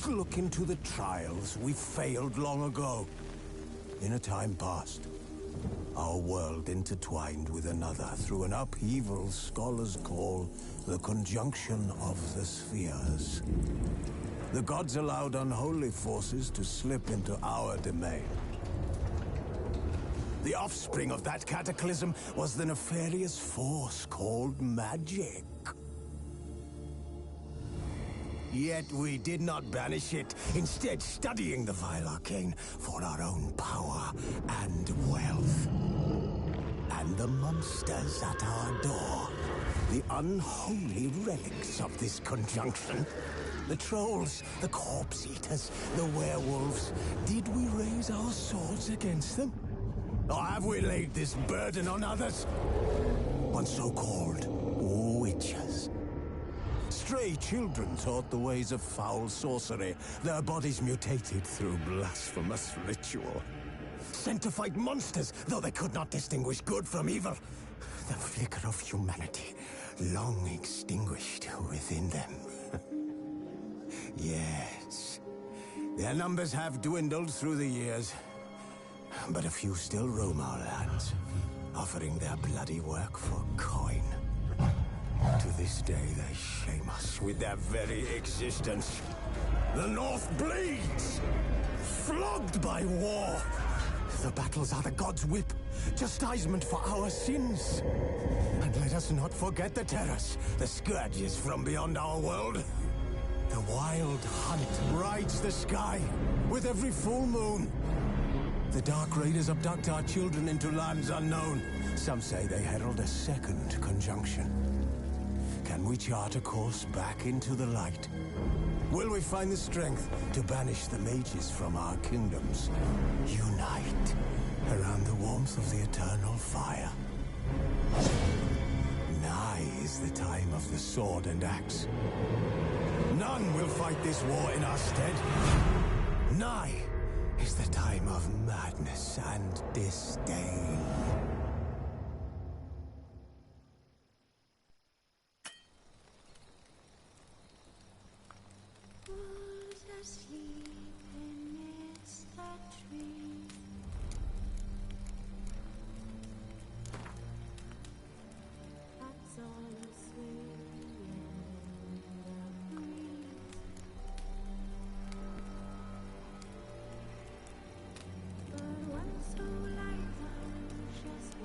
look into the trials we failed long ago. In a time past, our world intertwined with another through an upheaval scholars call the conjunction of the spheres. The gods allowed unholy forces to slip into our domain. The offspring of that cataclysm was the nefarious force called magic. Yet we did not banish it, instead studying the vile arcane for our own power and wealth. And the monsters at our door, the unholy relics of this conjunction. The trolls, the corpse eaters, the werewolves. Did we raise our swords against them? Or have we laid this burden on others? On so-called witches. Stray children taught the ways of foul sorcery, their bodies mutated through blasphemous ritual. Sent to fight monsters, though they could not distinguish good from evil. The flicker of humanity, long extinguished within them. Yes, their numbers have dwindled through the years, but a few still roam our lands, offering their bloody work for coin. To this day, they shame us with their very existence. The North bleeds, flogged by war. The battles are the gods' whip, chastisement for our sins. And let us not forget the terrors, the scourges from beyond our world. The wild hunt brights the sky with every full moon. The Dark Raiders abduct our children into lands unknown. Some say they herald a second conjunction. Can we chart a course back into the light? Will we find the strength to banish the mages from our kingdoms? Unite around the warmth of the eternal fire. Nigh is the time of the sword and axe. None will fight this war in our stead. Nigh is the time of madness and disdain. But one so light, just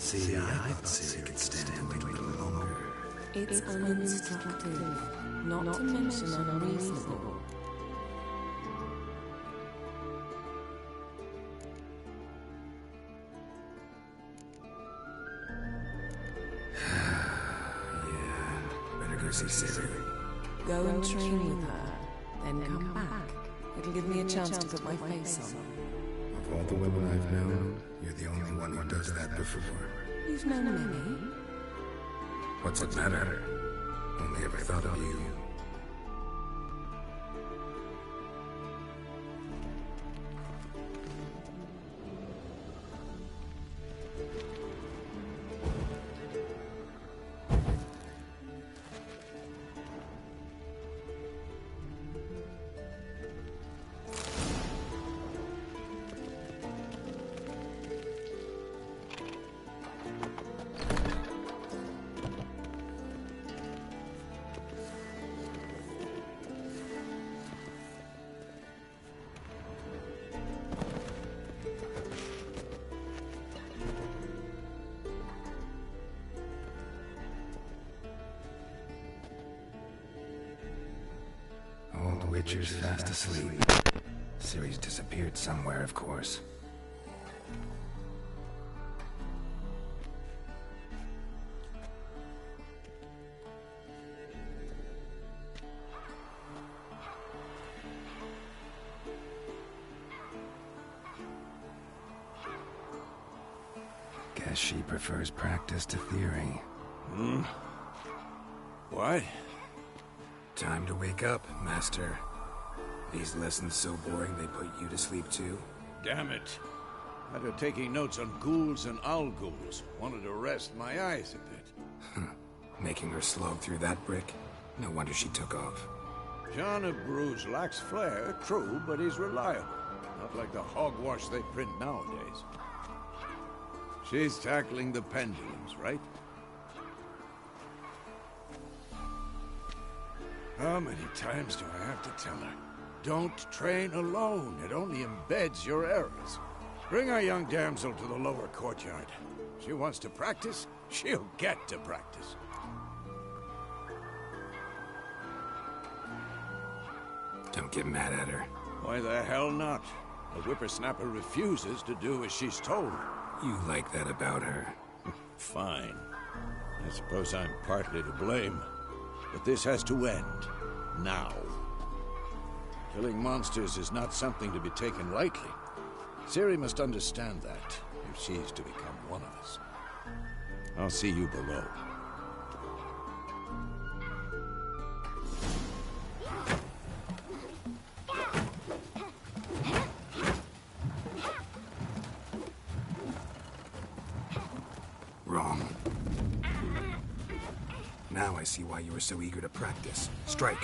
See, I thought Siri could stand to wait a little longer. It's uninstructive, not to mention unreasonable. Yeah, better go see Siri. Go and train with her, then come back. It'll give me a chance to put my face on her. Of all the women I've known, you're the only one who does that before. You've known many. What's it matter? Only ever thought of you. Old Witcher's fast asleep. Ciri's disappeared somewhere, of course. Guess she prefers practice to theory. What? Time to wake up, Master. These lessons so boring they put you to sleep too? Damn it. After taking notes on ghouls and owl ghouls, wanted to rest my eyes a bit. Making her slog through that brick? No wonder she took off. John of Bruges lacks flair, true, but he's reliable. Not like the hogwash they print nowadays. She's tackling the pendulums, right? How many times do I have to tell her? Don't train alone. It only embeds your errors. Bring our young damsel to the lower courtyard. She wants to practice, she'll get to practice. Don't get mad at her. Why the hell not? The whippersnapper refuses to do as she's told. You like that about her. Fine. I suppose I'm partly to blame. But this has to end. Now. Killing monsters is not something to be taken lightly. Ciri must understand that, if she's to become one of us. I'll see you below. Wrong. Now I see why you were so eager to practice. Strike.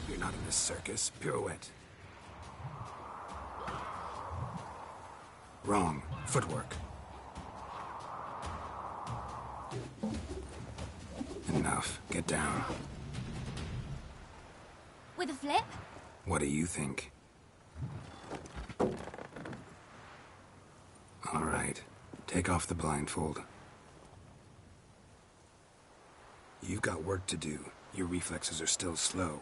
You're not in this circus. Pirouette. Wrong. Footwork. Enough. Get down. With a flip? What do you think? All right. Take off the blindfold. You've got work to do. Your reflexes are still slow.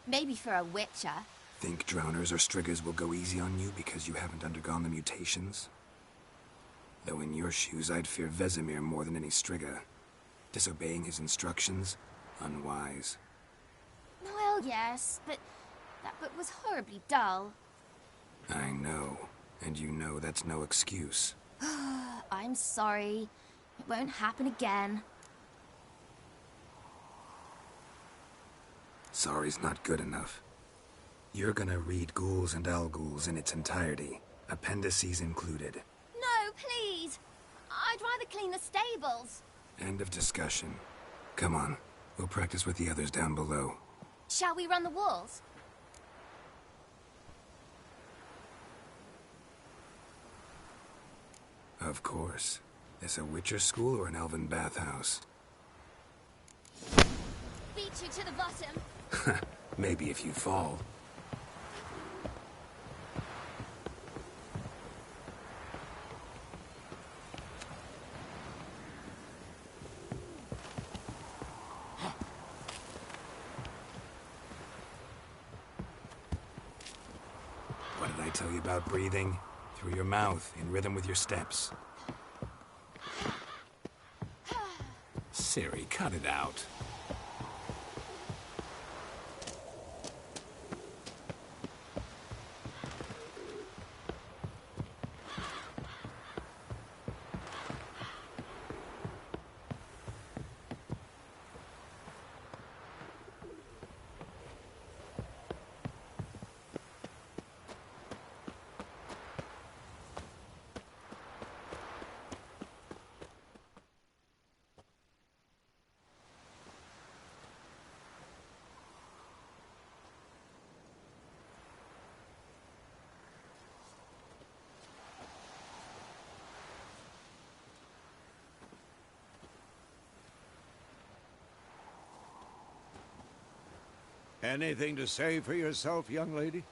Maybe for a witcher. Think drowners or striggers will go easy on you because you haven't undergone the mutations? Though in your shoes, I'd fear Vesemir more than any strigger. Disobeying his instructions? Unwise. Well, yes, but that book was horribly dull. I know. And you know that's no excuse. I'm sorry. It won't happen again. Sorry's not good enough. You're gonna read Ghouls and Owlghouls in its entirety, appendices included. No, please. I'd rather clean the stables. End of discussion. Come on, we'll practice with the others down below. Shall we run the walls? Of course. Is a Witcher school or an elven bathhouse? Beat you to the bottom. Maybe if you fall. What did I tell you about breathing? Through your mouth, in rhythm with your steps. Siri, cut it out. Anything to say for yourself, young lady?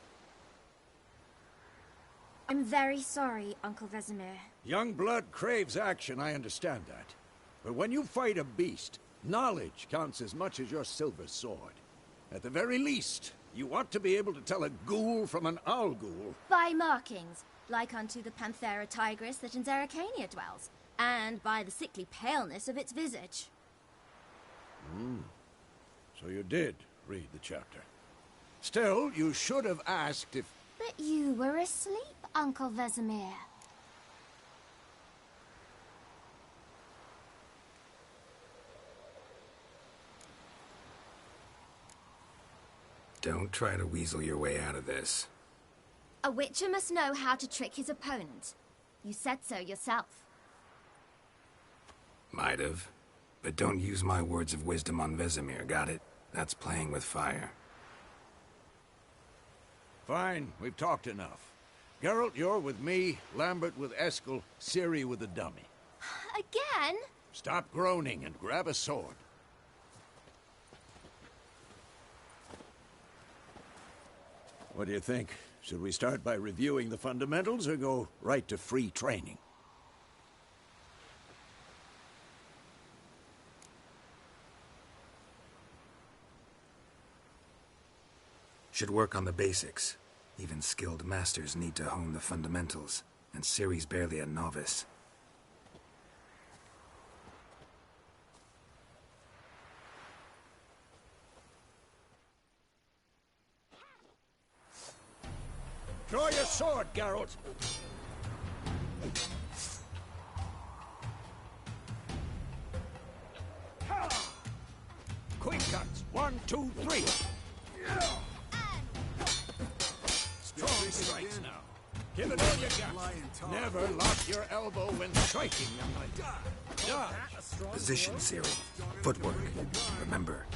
I'm very sorry, Uncle Vesemir. Young blood craves action, I understand that. But when you fight a beast, knowledge counts as much as your silver sword. At the very least, you ought to be able to tell a ghoul from an owl ghoul. By markings, like unto the Panthera tigris that in Zeracania dwells, and by the sickly paleness of its visage. So you did read the chapter. Still, you should have asked if... But you were asleep, Uncle Vesemir. Don't try to weasel your way out of this. A witcher must know how to trick his opponent. You said so yourself. Might have. But don't use my words of wisdom on Vesemir, got it? That's playing with fire. Fine, we've talked enough. Geralt, you're with me, Lambert with Eskel, Ciri with the dummy. Again? Stop groaning and grab a sword. What do you think? Should we start by reviewing the fundamentals or go right to free training? Should work on the basics. Even skilled masters need to hone the fundamentals, and Ciri's barely a novice. Draw your sword, Geralt! Quick cuts! 1, 2, 3! Strong strikes now. Give it all you got. Never lock your elbow when striking, young lady. Dodge. Position, Ciri. Footwork. Remember.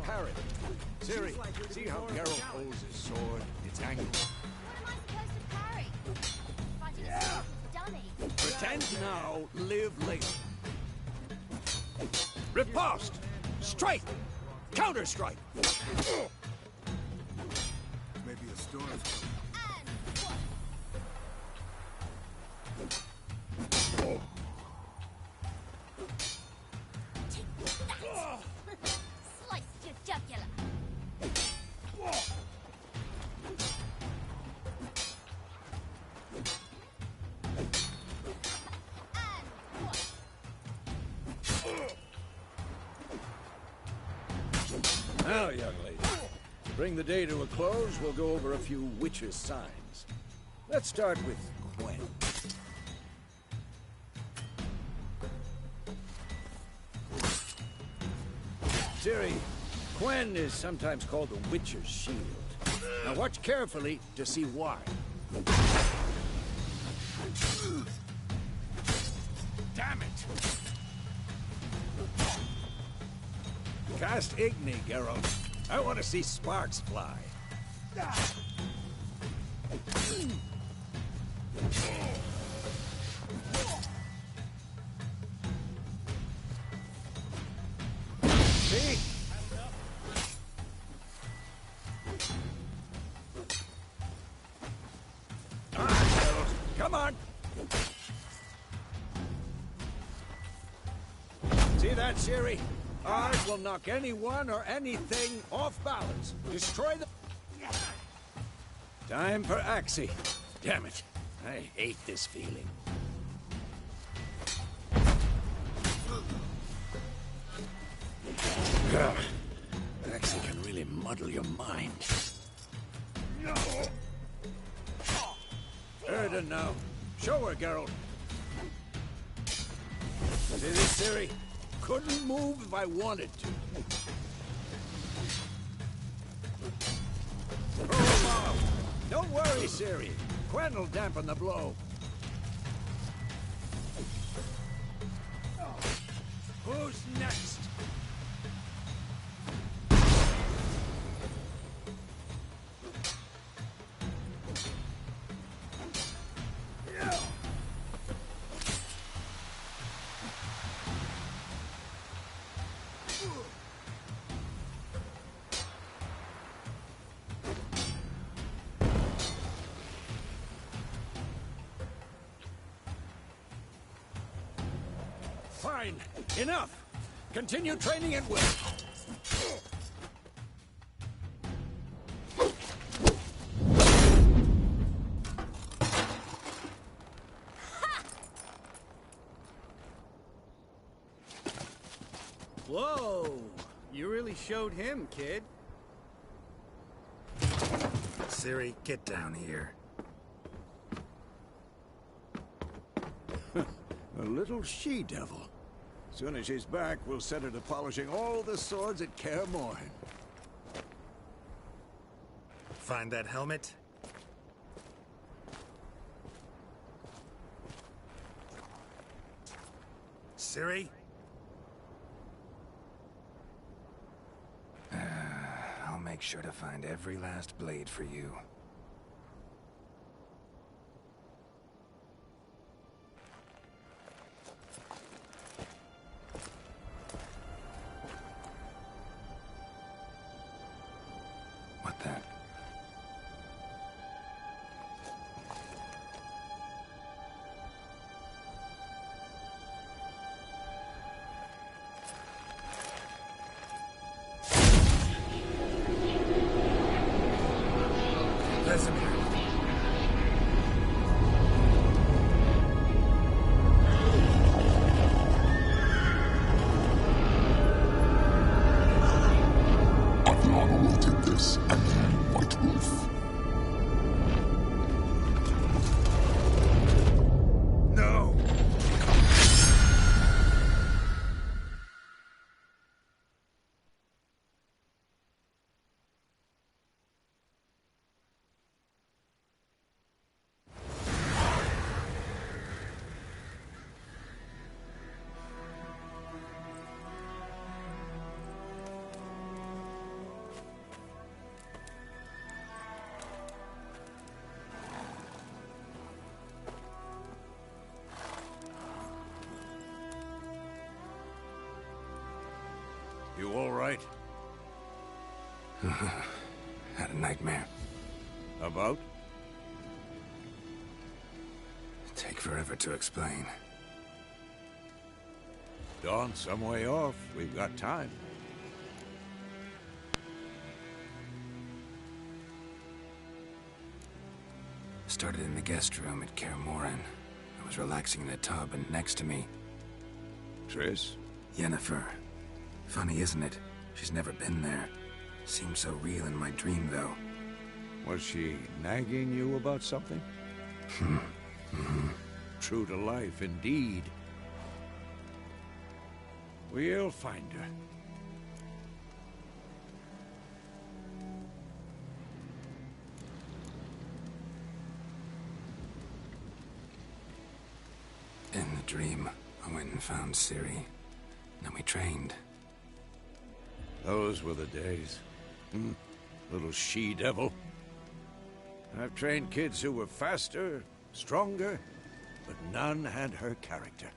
Parry. Ciri, see how Geralt holds his sword, its angle? What am I supposed to parry? Fighting a sword with a dummy. Pretend now, live later. Riposte! Strike! Counter-strike! Maybe a storm's coming. Slice your jugular. Now, young lady, to bring the day to a close, we'll go over a few witches' signs. Let's start with Gwen. Ciri, Quen is sometimes called the Witcher's Shield. Now watch carefully to see why. Damn it! Cast Igni, Geralt. I want to see sparks fly. See? All right, Geralt. Come on. See that, Ciri? Ours will knock anyone or anything off balance. Destroy the... Time for Axie. Damn it. I hate this feeling. Ugh. Axie can really muddle your mind. Erden now. Show her, Geralt. See this, Ciri? Couldn't move if I wanted to. Oh, don't worry, Ciri. Quen will dampen the blow. Who's next? Fine. Enough. Continue training at will. Whoa! You really showed him, kid. Ciri, get down here. A little she-devil. Soon as she's back, we'll set her to polishing all the swords at Kaer Morhen. Find that helmet? Ciri? I'll make sure to find every last blade for you. What the? Vesemir. Adriana will take this, and then White Wolf. No! You all right? Had a nightmare. About? Take forever to explain. Dawn's some way off. We've got time. Started in the guest room at Kaer Morhen. I was relaxing in a tub, and next to me, Triss? Yennefer. Funny, isn't it? She's never been there. Seemed so real in my dream, though. Was she nagging you about something? True to life, indeed. We'll find her. In the dream, I went and found Ciri. Then we trained. Those were the days. Little she-devil. I've trained kids who were faster, stronger, but none had her character.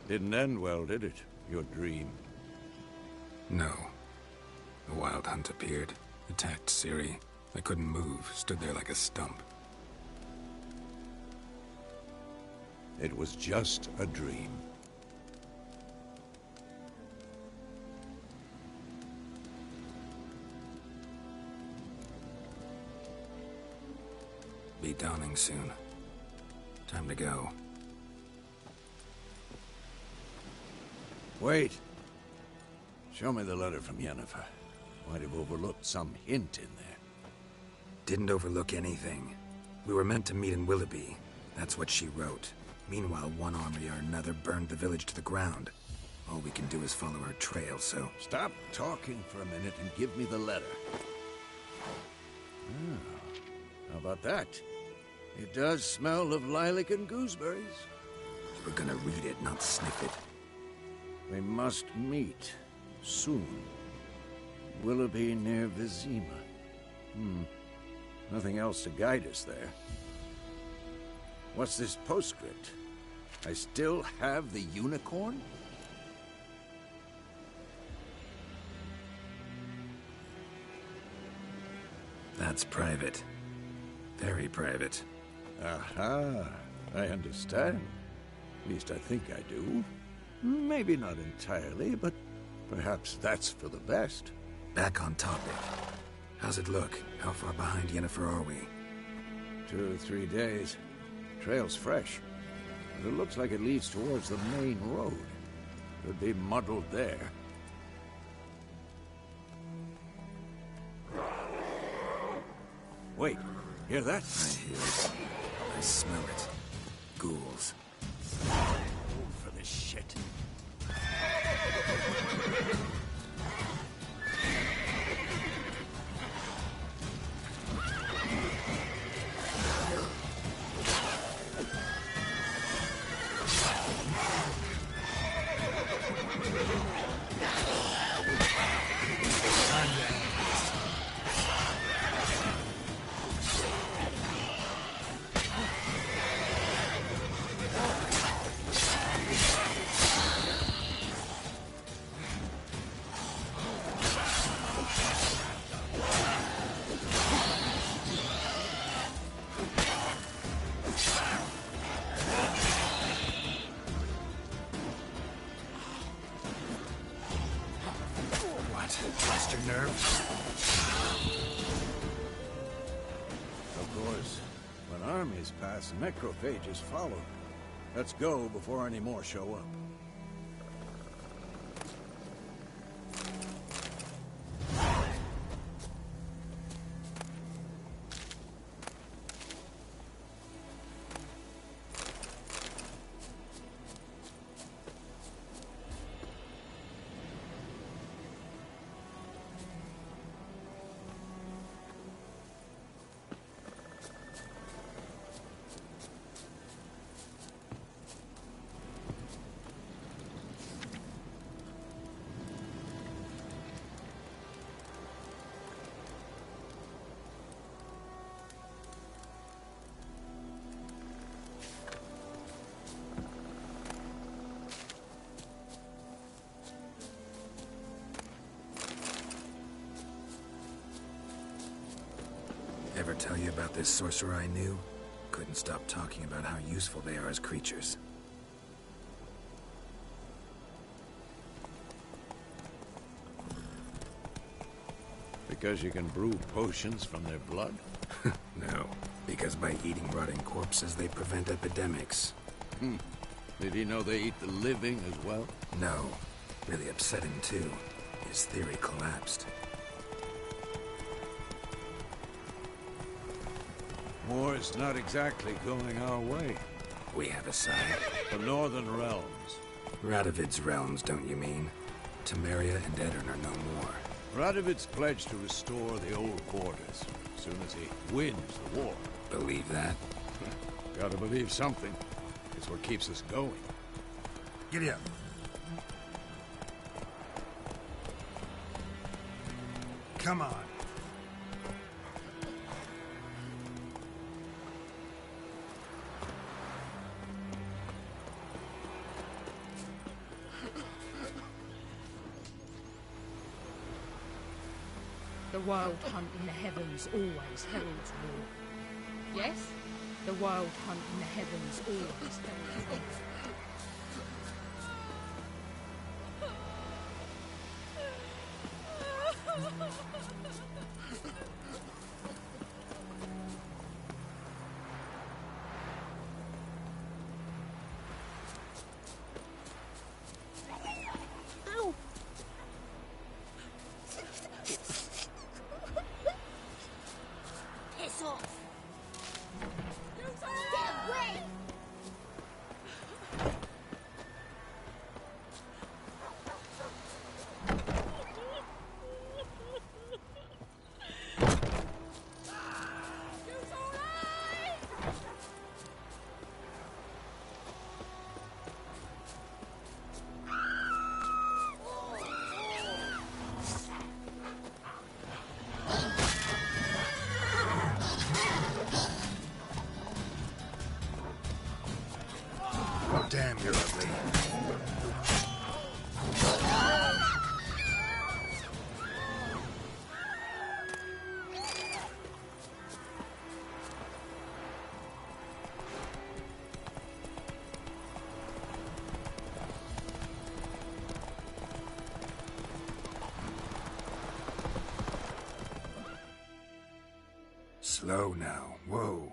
Didn't end well, did it? Your dream? No. The Wild Hunt appeared, attacked Ciri. I couldn't move, stood there like a stump. It was just a dream. Be dawning soon. Time to go. Wait. Show me the letter from Yennefer. Might have overlooked some hint in there. Didn't overlook anything. We were meant to meet in Willoughby. That's what she wrote. Meanwhile, one army or another burned the village to the ground. All we can do is follow her trail, so... Stop talking for a minute and give me the letter. How about that? It does smell of lilac and gooseberries. We're gonna read it, not sniff it. We must meet. Soon. Willoughby near Vizima. Nothing else to guide us there. What's this postscript? I still have the unicorn? That's private. Very private. Aha, I understand. At least I think I do. Maybe not entirely, but perhaps that's for the best. Back on topic. How's it look? How far behind Yennefer are we? 2 or 3 days. Trail's fresh. But it looks like it leads towards the main road. Could be muddled there. Wait, hear that? I hear it. I smell it. Ghouls. For this shit. Lost your nerve? Of course, when armies pass, necrophages follow. Let's go before any more show up. Ever tell you about this sorcerer I knew? Couldn't stop talking about how useful they are as creatures. Because you can brew potions from their blood? No, because by eating rotting corpses, they prevent epidemics. Did he know they eat the living as well? No. Really upset him, too. His theory collapsed. War's not exactly going our way. We have a side. The Northern Realms. Radovid's realms, don't you mean? Temeria and Edirn are no more. Radovid's pledged to restore the old borders as soon as he wins the war. Believe that? Gotta believe something. It's what keeps us going. Giddy up. Come on. The wild hunt in the heavens always heralds war. Yes? The wild hunt in the heavens always heralds war. Piss off! Get away! Damn, you're ugly. Slow now. Whoa.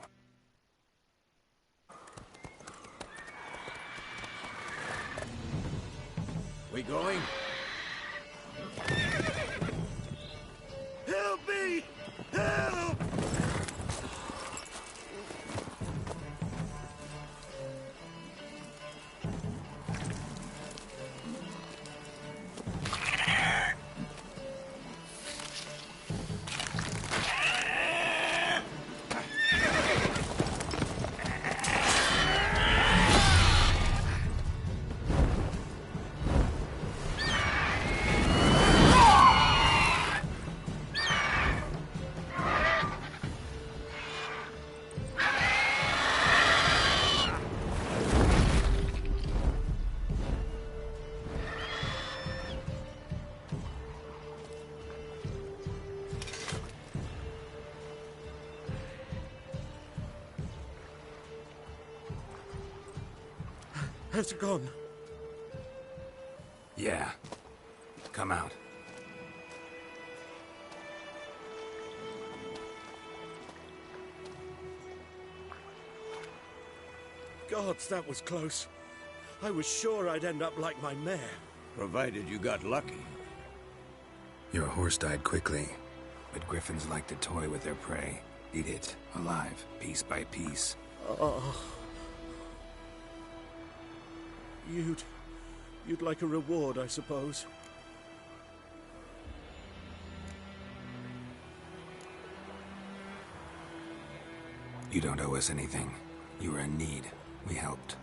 We going? Help me! Help! Has it gone? Yeah. Come out. Gods, that was close. I was sure I'd end up like my mare. Provided you got lucky. Your horse died quickly, but griffins like to toy with their prey. Eat it, alive, piece by piece. Oh. You'd like a reward, I suppose. You don't owe us anything. You were in need. We helped.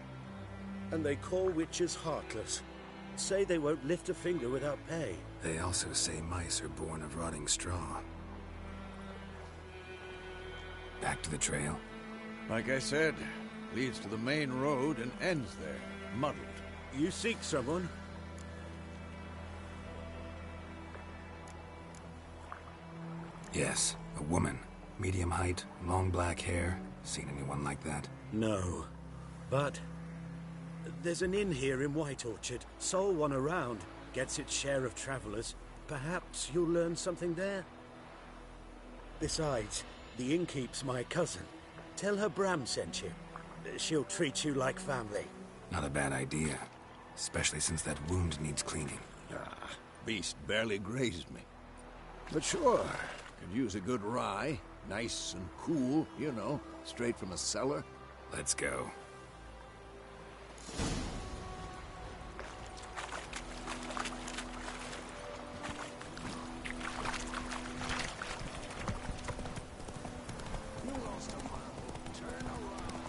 And they call witches heartless. Say they won't lift a finger without pay. They also say mice are born of rotting straw. Back to the trail? Like I said, leads to the main road and ends there, muddled. You seek someone? Yes, a woman. Medium height, long black hair. Seen anyone like that? No. But there's an inn here in White Orchard. Sole one around. Gets its share of travelers. Perhaps you'll learn something there? Besides, the innkeep's my cousin. Tell her Bram sent you. She'll treat you like family. Not a bad idea. Especially since that wound needs cleaning. Ah, beast barely grazed me. But sure, could use a good rye. Nice and cool, you know, straight from a cellar. Let's go. You lost a marble. Turn around.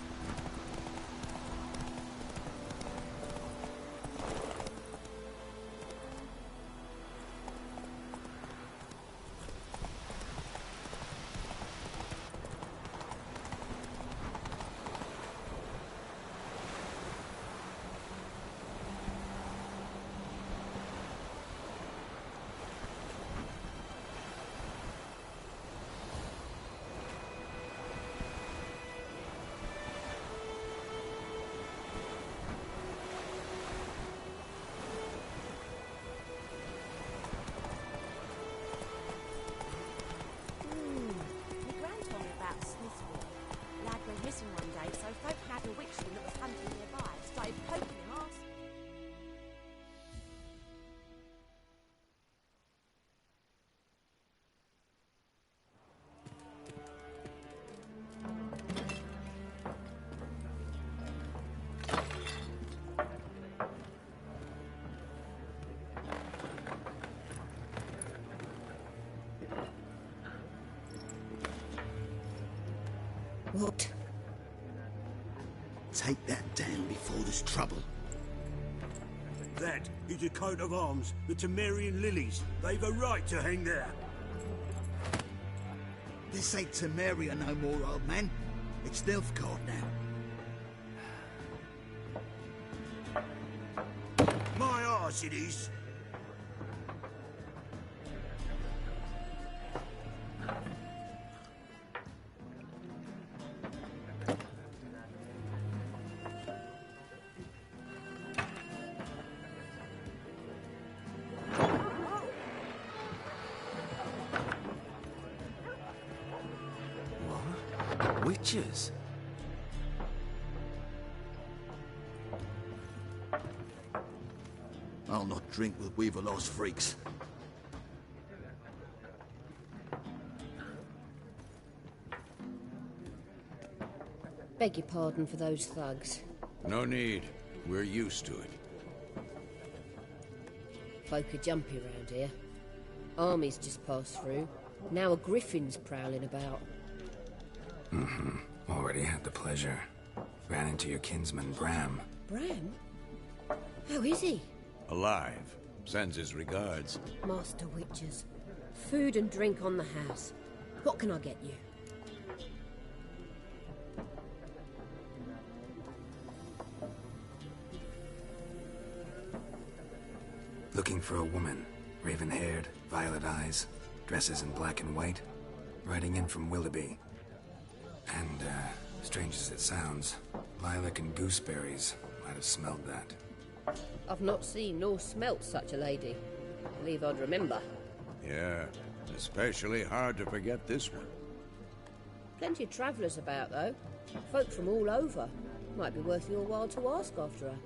What? Take that down before there's trouble. That is a coat of arms, the Temerian lilies. They've a right to hang there. This ain't Temeria no more, old man. It's Nilfgaard now. My arse it is. Witches? I'll not drink with Weaverlaw's freaks. Beg your pardon for those thugs. No need. We're used to it. Folk are jumpy round here. Armies just passed through. Now a griffin's prowling about. Mm-hmm. Already had the pleasure. Ran into your kinsman, Bram. Bram? How is he? Alive. Sends his regards. Master Witches. Food and drink on the house. What can I get you? Looking for a woman. Raven-haired, violet eyes, dresses in black and white. Riding in from Willoughby. And, strange as it sounds, lilac and gooseberries might have smelled that. I've not seen nor smelt such a lady. Believe I'd remember. Yeah, especially hard to forget this one. Plenty of travellers about, though. Folk from all over. Might be worth your while to ask after her.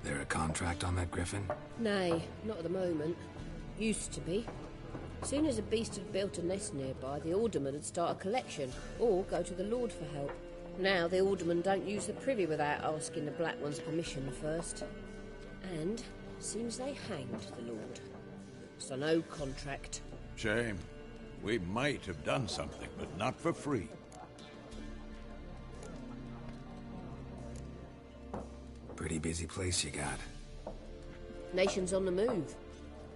There a contract on that griffin? Nay, not at the moment. Used to be. Soon as a beast had built a nest nearby, the alderman would start a collection, or go to the Lord for help. Now the aldermen don't use the privy without asking the Black One's permission first. And seems they hanged the Lord. So no contract. Shame. We might have done something, but not for free. Pretty busy place you got. Nations on the move.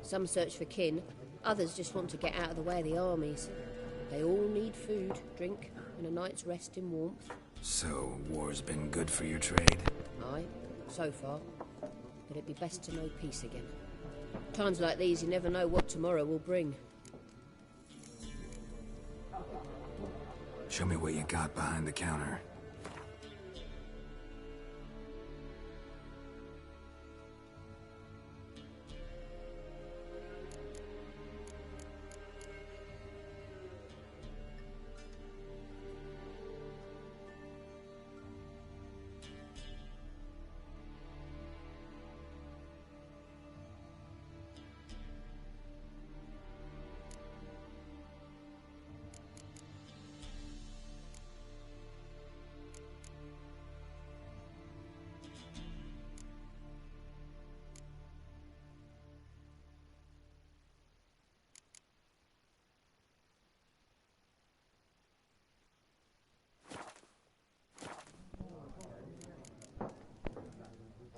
Some search for kin, others just want to get out of the way of the armies. They all need food, drink, and a night's rest in warmth. So, war's been good for your trade? Aye, so far. But it'd be best to know peace again. Times like these, you never know what tomorrow will bring. Show me what you got behind the counter.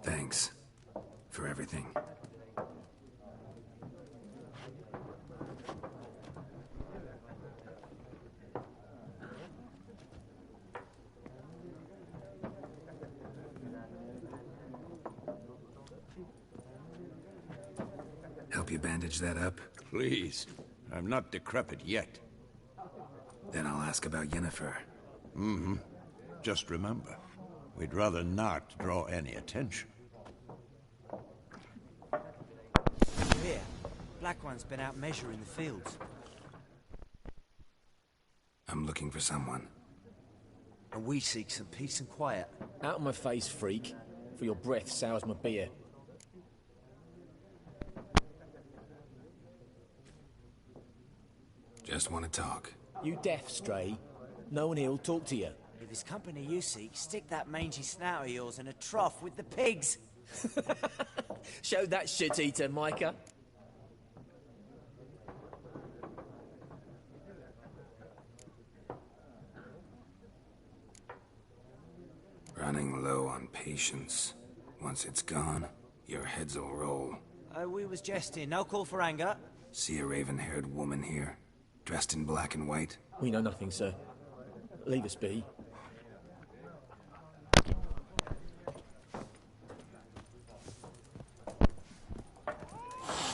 Thanks for everything. Help you bandage that up? Please. I'm not decrepit yet. Then I'll ask about Yennefer. Mm-hmm. Just remember, we'd rather not draw any attention. Here, Black One's been out measuring the fields. I'm looking for someone. And we seek some peace and quiet. Out of my face, freak. For your breath sours my beer. Just want to talk. You deaf, Stray? No one here'll talk to you. With this company you seek, stick that mangy snout of yours in a trough with the pigs. Show that shit-eater, Micah. Running low on patience. Once it's gone, your heads'll roll. We was jesting. No call for anger. See a raven-haired woman here, dressed in black and white? We know nothing, sir. Leave us be.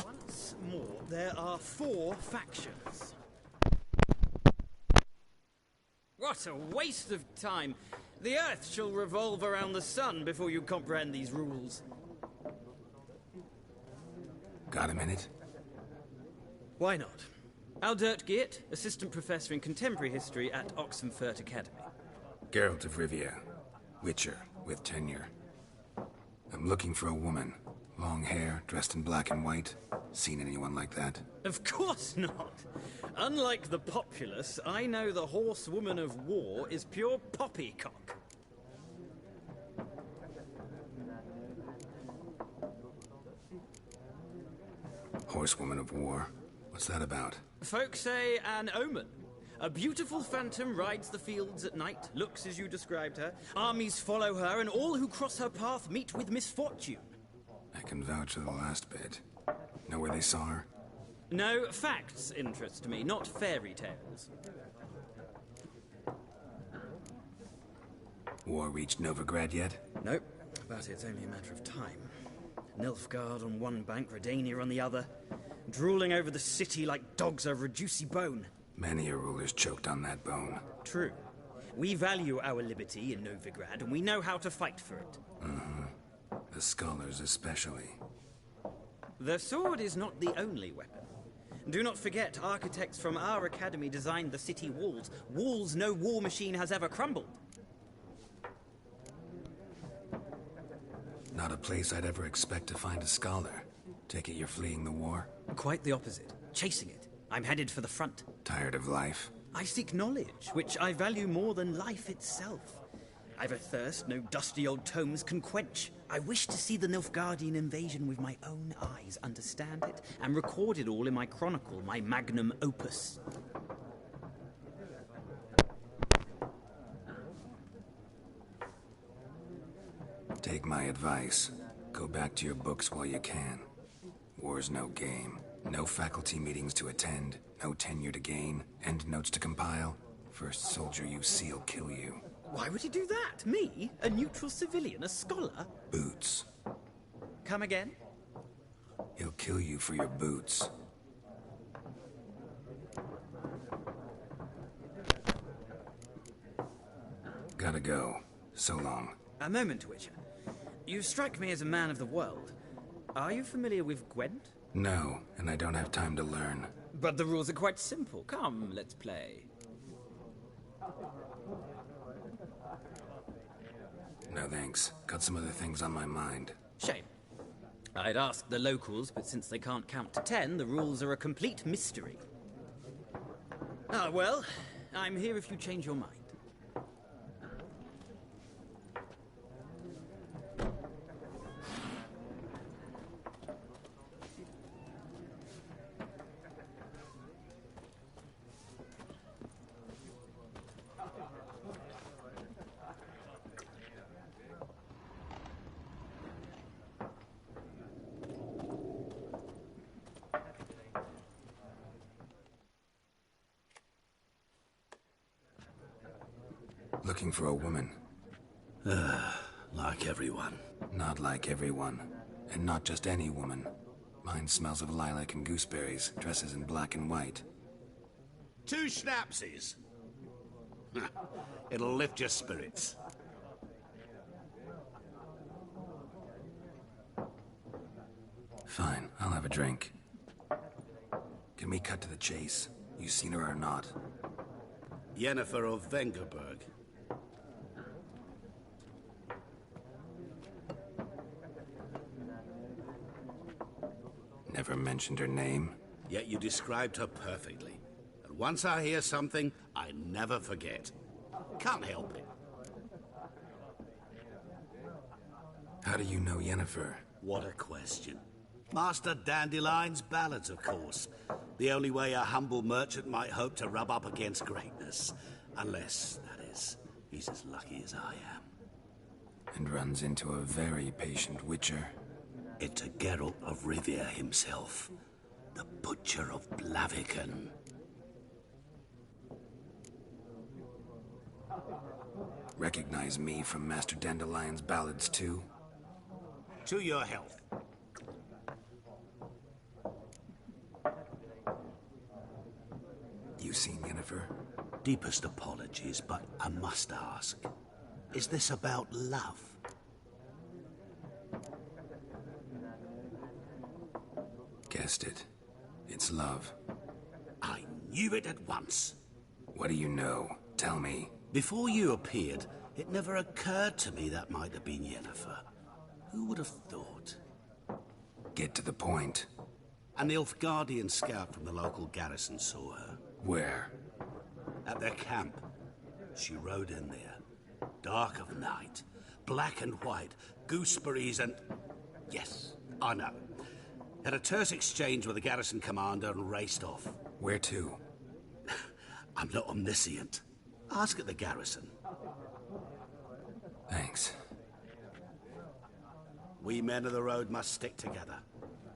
Once more, there are 4 factions. What a waste of time! The Earth shall revolve around the sun before you comprehend these rules. Got a minute? Why not? Aldert Geert, Assistant Professor in Contemporary History at Oxenfurt Academy. Geralt of Rivia, Witcher, with tenure. I'm looking for a woman. Long hair, dressed in black and white. Seen anyone like that? Of course not! Unlike the populace, I know the horsewoman of war is pure poppycock. Horsewoman of war? What's that about? Folk say an omen. A beautiful phantom rides the fields at night, looks as you described her. Armies follow her, and all who cross her path meet with misfortune. I can vouch for the last bit. Know where they saw her? No, facts interest me, not fairy tales. War reached Novigrad yet? Nope, but it's only a matter of time. Nilfgaard on one bank, Redania on the other, drooling over the city like dogs over a juicy bone. Many a ruler's choked on that bone. True. We value our liberty in Novigrad, and we know how to fight for it. Mm-hmm. The scholars especially. The sword is not the only weapon. Do not forget, architects from our academy designed the city walls. Walls no war machine has ever crumbled. Not a place I'd ever expect to find a scholar. Take it you're fleeing the war? Quite the opposite. Chasing it. I'm headed for the front. Tired of life? I seek knowledge, which I value more than life itself. I've a thirst no dusty old tomes can quench. I wish to see the Nilfgaardian invasion with my own eyes, understand it, and record it all in my chronicle, my magnum opus. Take my advice. Go back to your books while you can. War's no game. No faculty meetings to attend. No tenure to gain. End notes to compile. First soldier you see'll kill you. Why would he do that? Me? A neutral civilian? A scholar? Boots. Come again? He'll kill you for your boots. Gotta go. So long. A moment, Witcher. You strike me as a man of the world. Are you familiar with Gwent? No, and I don't have time to learn. But the rules are quite simple. Come, let's play. No thanks. Got some other things on my mind. Shame. I'd ask the locals, but since they can't count to 10, the rules are a complete mystery. Ah, well, I'm here if you change your mind. Looking for a woman. Like everyone. Not like everyone. And not just any woman. Mine smells of lilac and gooseberries, dresses in black and white. 2 schnapsies. It'll lift your spirits. Fine, I'll have a drink. Can we cut to the chase? You seen her or not? Yennefer of Vengerberg. Never mentioned her name. Yet you described her perfectly. And once I hear something, I never forget. Can't help it. How do you know Yennefer? What a question. Master Dandelion's ballads, of course. The only way a humble merchant might hope to rub up against greatness. Unless, that is, he's as lucky as I am. And runs into a very patient witcher. Into Geralt of Rivia himself. The Butcher of Blaviken. Recognize me from Master Dandelion's ballads, too? To your health. You seen Yennefer? Deepest apologies, but I must ask. Is this about love? Guessed it. It's love. I knew it at once. What do you know? Tell me. Before you appeared, it never occurred to me that might have been Yennefer. Who would have thought? Get to the point. An Nilfgaardian scout from the local garrison saw her. Where? At their camp. She rode in there. Dark of night. Black and white. Gooseberries and... Yes, I know. Had a terse exchange with the garrison commander and raced off. Where to? I'm not omniscient. Ask at the garrison. Thanks. We men of the road must stick together.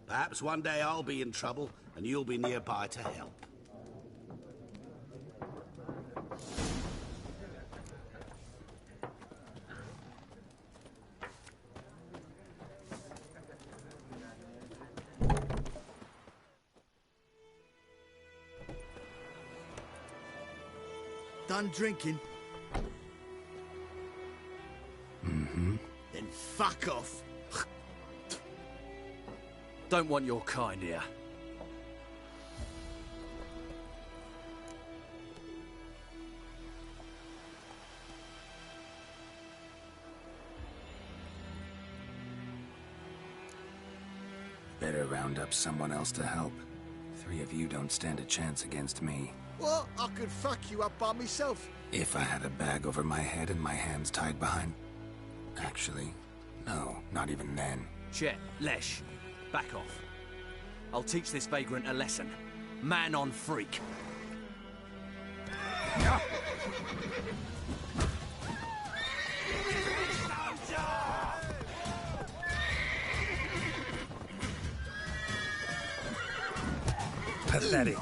Perhaps one day I'll be in trouble and you'll be nearby to help. Done drinking? Mm-hmm. Then fuck off. Don't want your kind here. Better round up someone else to help. 3 of you don't stand a chance against me. What? I could fuck you up by myself. If I had a bag over my head and my hands tied behind... Actually, no, not even then. Chet, Lesh, back off. I'll teach this vagrant a lesson. Man on freak. Pathetic.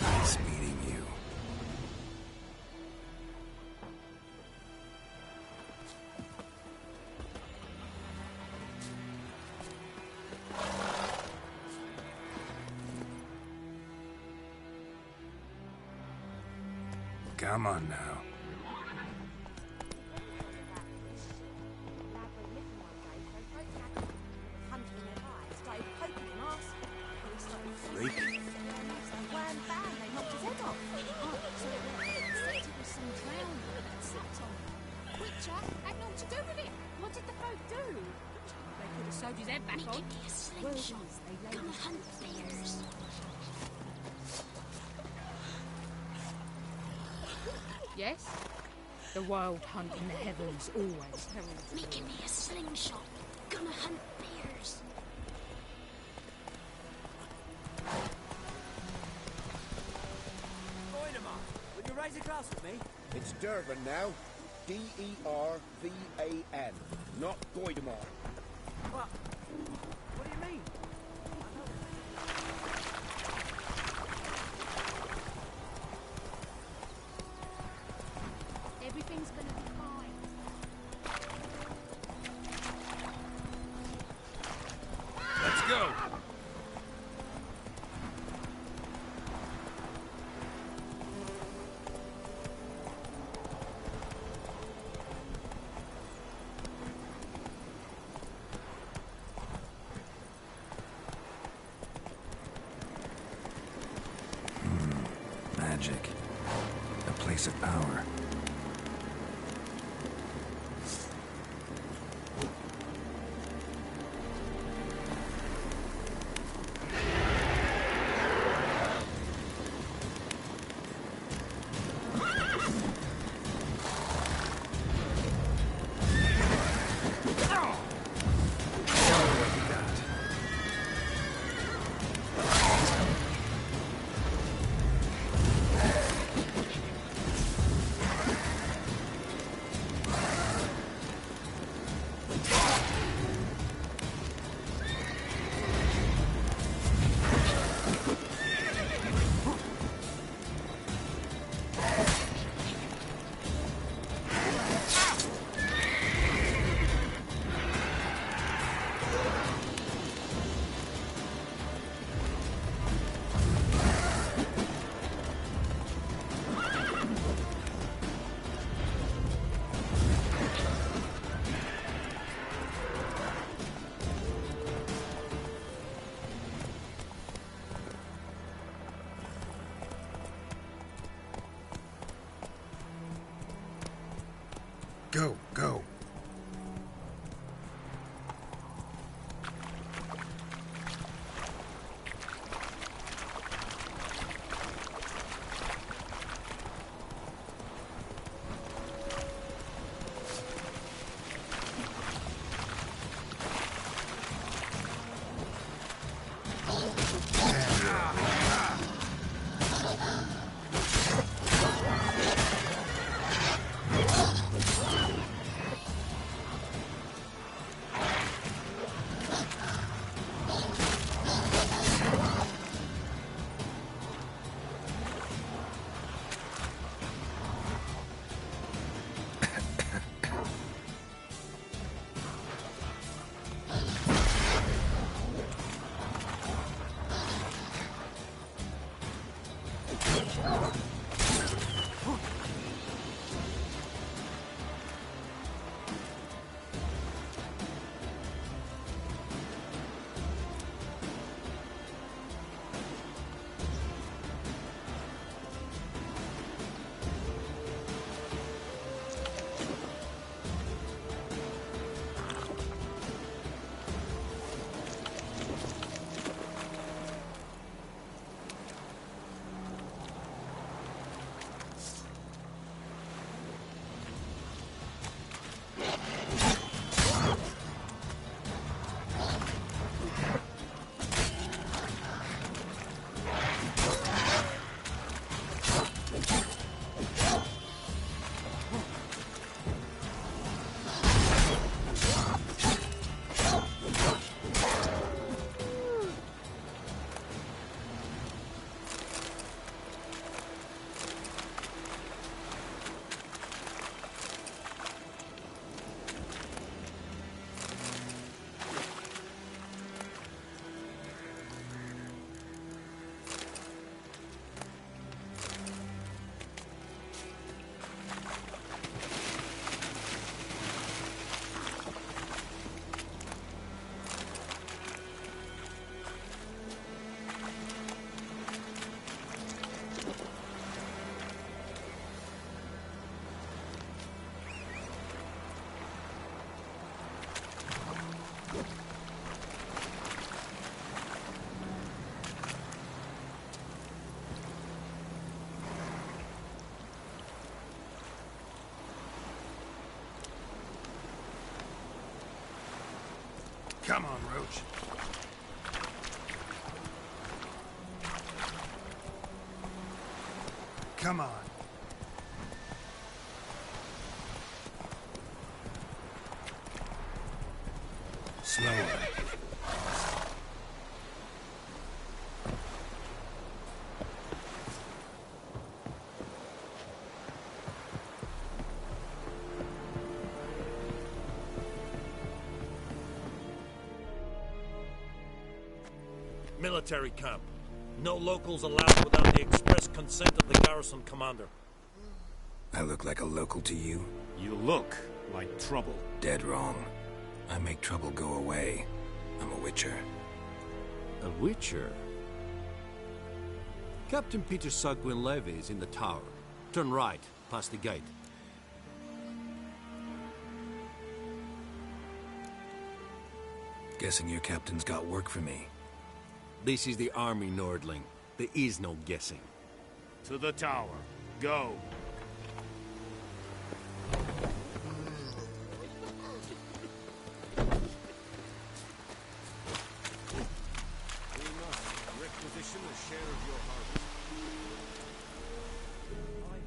Nice meeting you. Come on now. Freak. Had naught to do with it. What did the folk do? They could have sewed his head back on. Give me a slingshot. Gonna hunt bears. Yes? The wild hunt in the heavens always heralds. Making me a slingshot. Gonna hunt bears. Will you raise a glass with me? It's Durban now. D-E-R-V-A-N. Not Goidemar. What? What do you mean? Everything's gonna be fine. Let's go! Magic. A place of power. Go, go. Come on, Roach. Come on. Slower. Military camp. No locals allowed without the express consent of the garrison commander. I look like a local to you? You look like trouble. Dead wrong. I make trouble go away. I'm a witcher. A witcher? Captain Peter Sagwin Levy is in the tower. Turn right, past the gate. Guessing your captain's got work for me. This is the army, Nordling. There is no guessing. To the tower. Go. We must requisition a share of your harvest.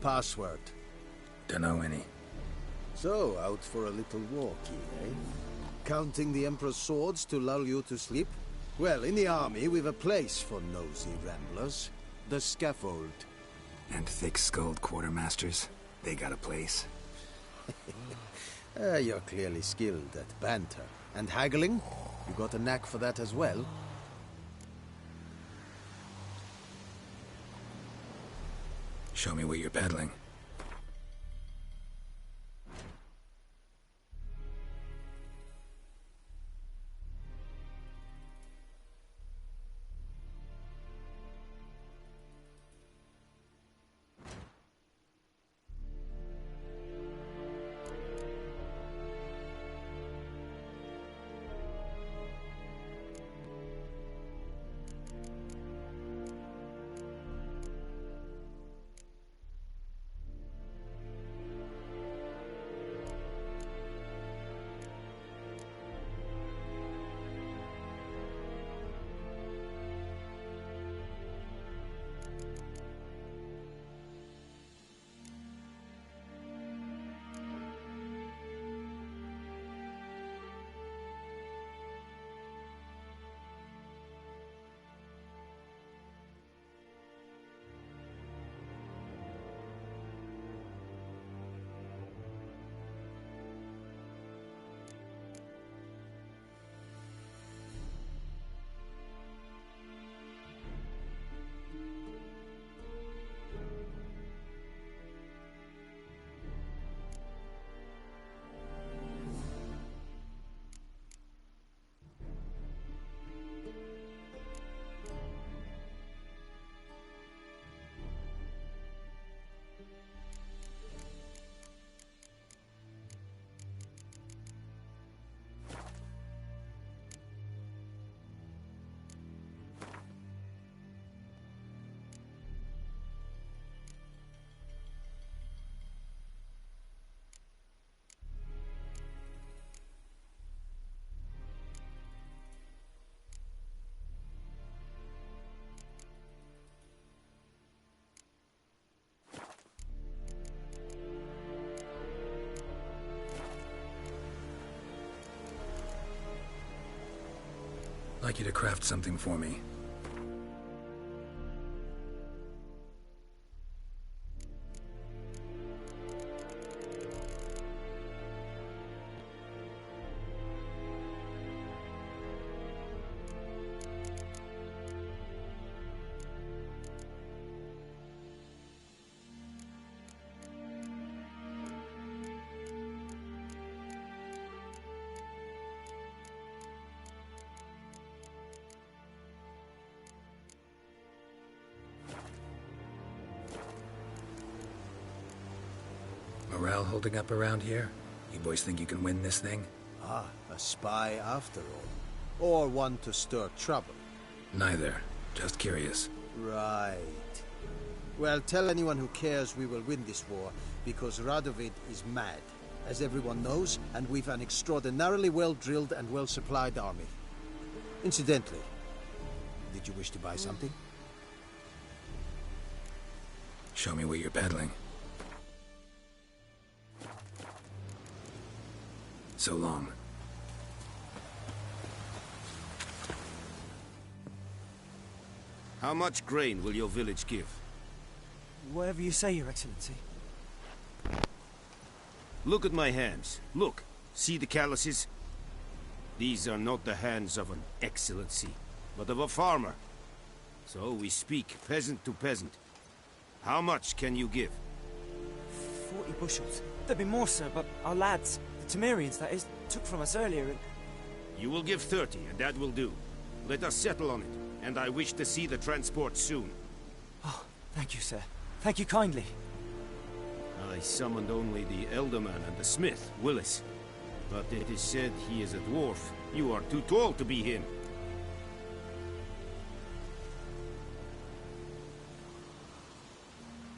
Password. Dunno any. So, out for a little walkie, eh? Counting the Emperor's swords to lull you to sleep? Well, in the army, we've a place for nosy ramblers. The scaffold. And thick-skulled quartermasters. They got a place. You're clearly skilled at banter. And haggling? You got a knack for that as well? Show me what you're peddling. like you to craft something for me. Morale holding up around here? You boys think you can win this thing? Ah, a spy after all. Or one to stir trouble. Neither. Just curious. Right. Well, tell anyone who cares we will win this war, because Radovid is mad, as everyone knows, and we've an extraordinarily well-drilled and well-supplied army. Incidentally, did you wish to buy something? Show me what you're peddling. So long. How much grain will your village give? Whatever you say, Your Excellency. Look at my hands. Look. See the calluses? These are not the hands of an excellency, but of a farmer. So we speak peasant to peasant. How much can you give? 40 bushels. There'd be more, sir, but our lads, the Temerians, that is, took from us earlier and... You will give 30, and that will do. Let us settle on it, and I wish to see the transport soon. Oh, thank you, sir. Thank you kindly. I summoned only the Elderman and the smith, Willis. But it is said he is a dwarf. You are too tall to be him.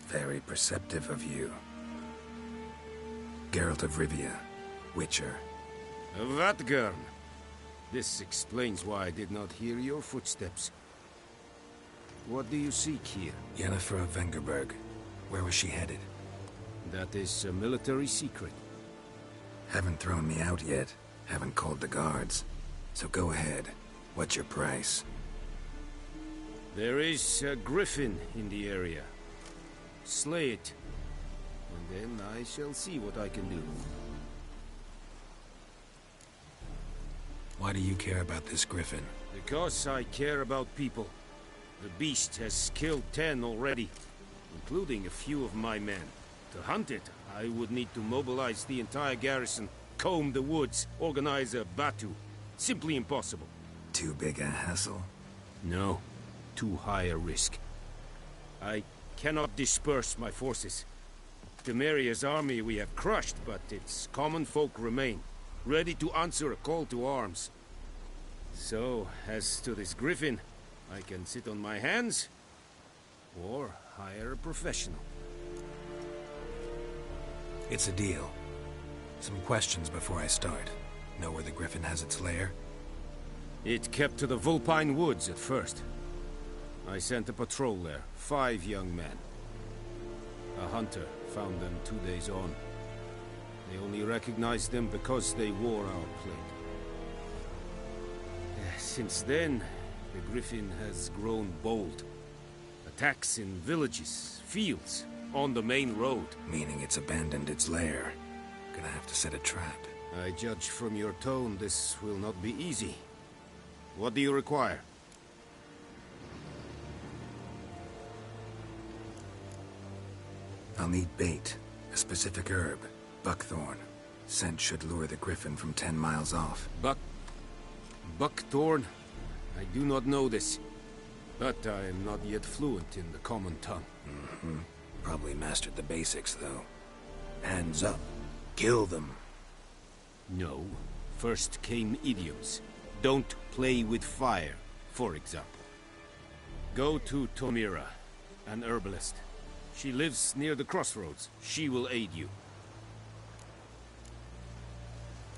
Very perceptive of you. Geralt of Rivia, Witcher. Vatgern. This explains why I did not hear your footsteps. What do you seek here? Yennefer of Vengerberg. Where was she headed? That is a military secret. Haven't thrown me out yet. Haven't called the guards. So go ahead. What's your price? There is a griffin in the area. Slay it. And then I shall see what I can do. Why do you care about this griffin? Because I care about people. The beast has killed 10 already, including a few of my men. To hunt it, I would need to mobilize the entire garrison, comb the woods, organize a batu. Simply impossible. Too big a hassle? No. Too high a risk. I cannot disperse my forces. Temeria's army we have crushed, but its common folk remain, ready to answer a call to arms. So, as to this griffin, I can sit on my hands, or hire a professional. It's a deal. Some questions before I start. Know where the griffin has its lair? It kept to the Vulpine Woods at first. I sent a patrol there, 5 young men. A hunter found them 2 days on. They only recognized them because they wore our plate. Since then, the griffin has grown bold. Attacks in villages, fields, on the main road. Meaning it's abandoned its lair. Gonna have to set a trap. I judge from your tone this will not be easy. What do you require? I'll need bait. A specific herb. Buckthorn. Scent should lure the griffin from 10 miles off. Buckthorn? I do not know this. But I am not yet fluent in the common tongue. Probably mastered the basics, though. Hands up. Kill them. No. First came idioms. Don't play with fire, for example. Go to Tomira, an herbalist. She lives near the crossroads. She will aid you.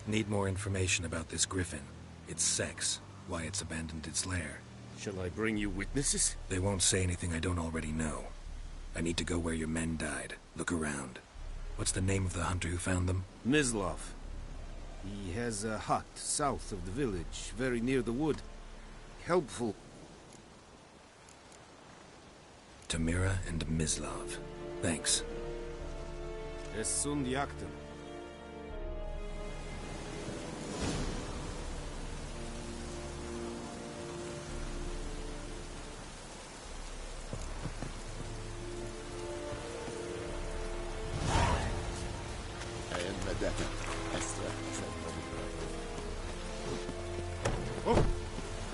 Need more information about this griffin. Its sex. Why it's abandoned its lair. Shall I bring you witnesses? They won't say anything I don't already know. I need to go where your men died. Look around. What's the name of the hunter who found them? Mislov. He has a hut south of the village, very near the wood. helpful. Tamira and Mislav. Thanks. Es sunt jagten. Oh,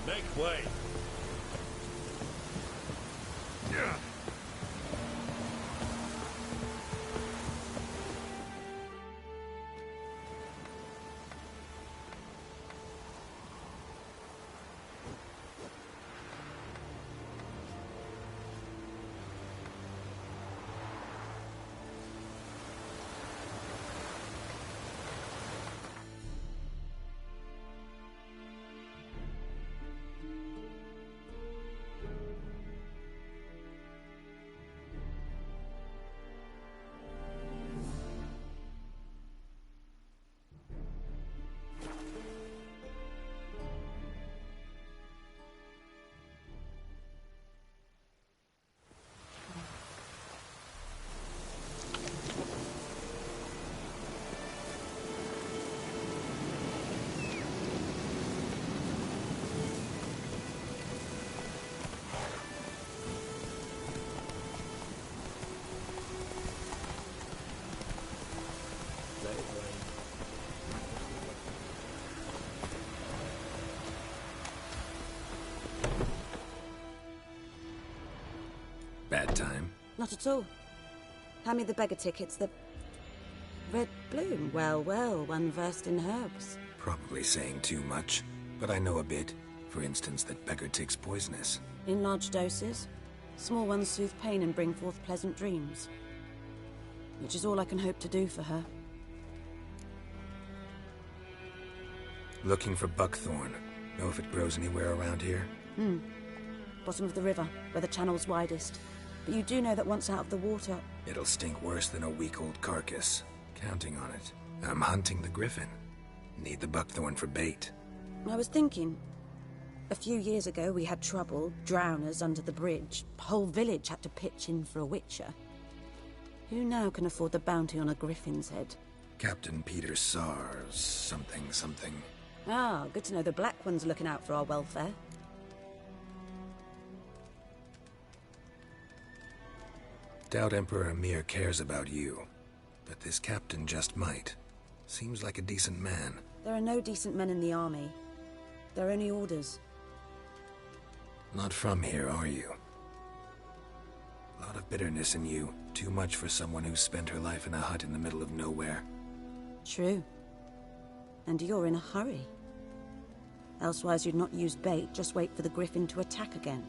make way. Yeah. Bad time? Not at all. Hand me the beggar tickets, the... Red bloom. Well, well, one versed in herbs. Probably saying too much, but I know a bit. For instance, that beggar tick's poisonous. In large doses. Small ones soothe pain and bring forth pleasant dreams. Which is all I can hope to do for her. Looking for buckthorn. Know if it grows anywhere around here? Bottom of the river, where the channel's widest. But you do know that once out of the water... It'll stink worse than a week-old carcass. Counting on it. I'm hunting the griffin. Need the buckthorn for bait. I was thinking... A few years ago we had trouble, drowners under the bridge. Whole village had to pitch in for a witcher. Who now can afford the bounty on a griffin's head? Captain Peter Sars... something. Ah, good to know the Black One's looking out for our welfare. Doubt Emperor Amir cares about you. But this captain just might. Seems like a decent man. There are no decent men in the army. There are only orders. Not from here, are you? A lot of bitterness in you. Too much for someone who spent her life in a hut in the middle of nowhere. True. And you're in a hurry. Elsewise you'd not use bait, just wait for the griffin to attack again.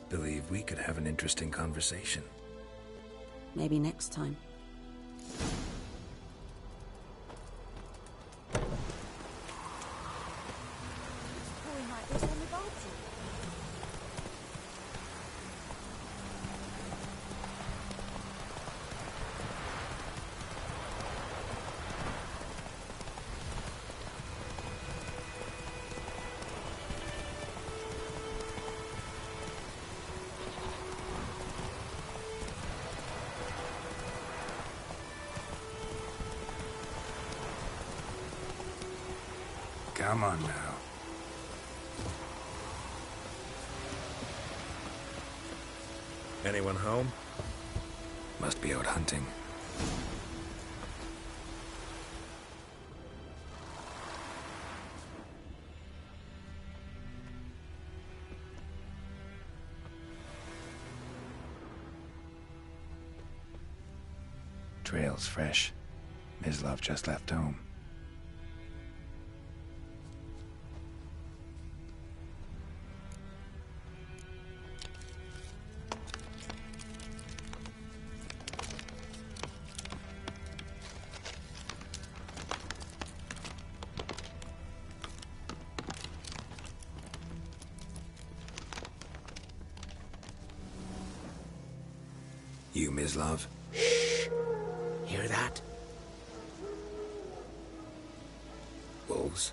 Believe we could have an interesting conversation. Maybe next time. Come on now. Anyone home? Must be out hunting. Trail's fresh. Mislav just left home. You, Mislav? Shh! Hear that? Wolves?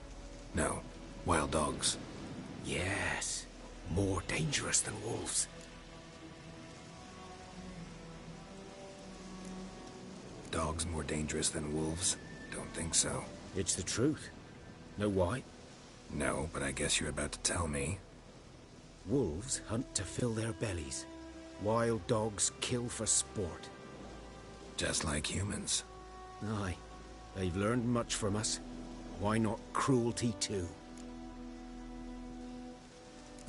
No. Wild dogs. Yes. More dangerous than wolves. Dogs more dangerous than wolves? Don't think so. It's the truth. Know why? No, but I guess you're about to tell me. Wolves hunt to fill their bellies. Wild dogs kill for sport. Just like humans. Aye. They've learned much from us. Why not cruelty too?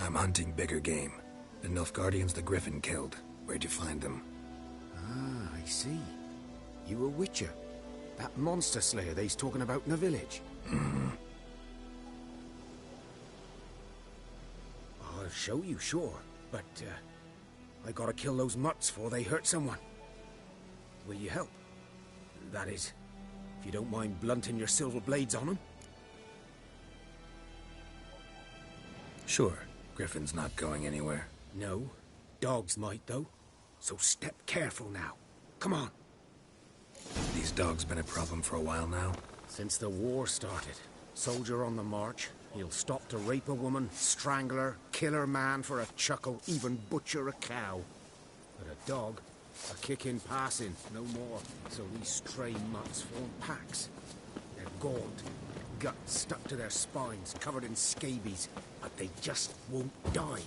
I'm hunting bigger game. The Nilfgaardians the Griffin killed. Where'd you find them? Ah, I see. You a witcher. That monster slayer they's talking about in the village. I'll show you, sure. But, I gotta kill those mutts before they hurt someone. Will you help? That is, if you don't mind blunting your silver blades on them. Sure. Griffin's not going anywhere. No. Dogs might, though. So step careful now. Come on. These dogs been a problem for a while now? Since the war started. Soldier on the march. He'll stop to rape a woman, strangle her, kill her man for a chuckle, even butcher a cow. But a dog, a kick in passing, no more. So these stray mutts form packs. They're gaunt, guts stuck to their spines, covered in scabies, but they just won't die.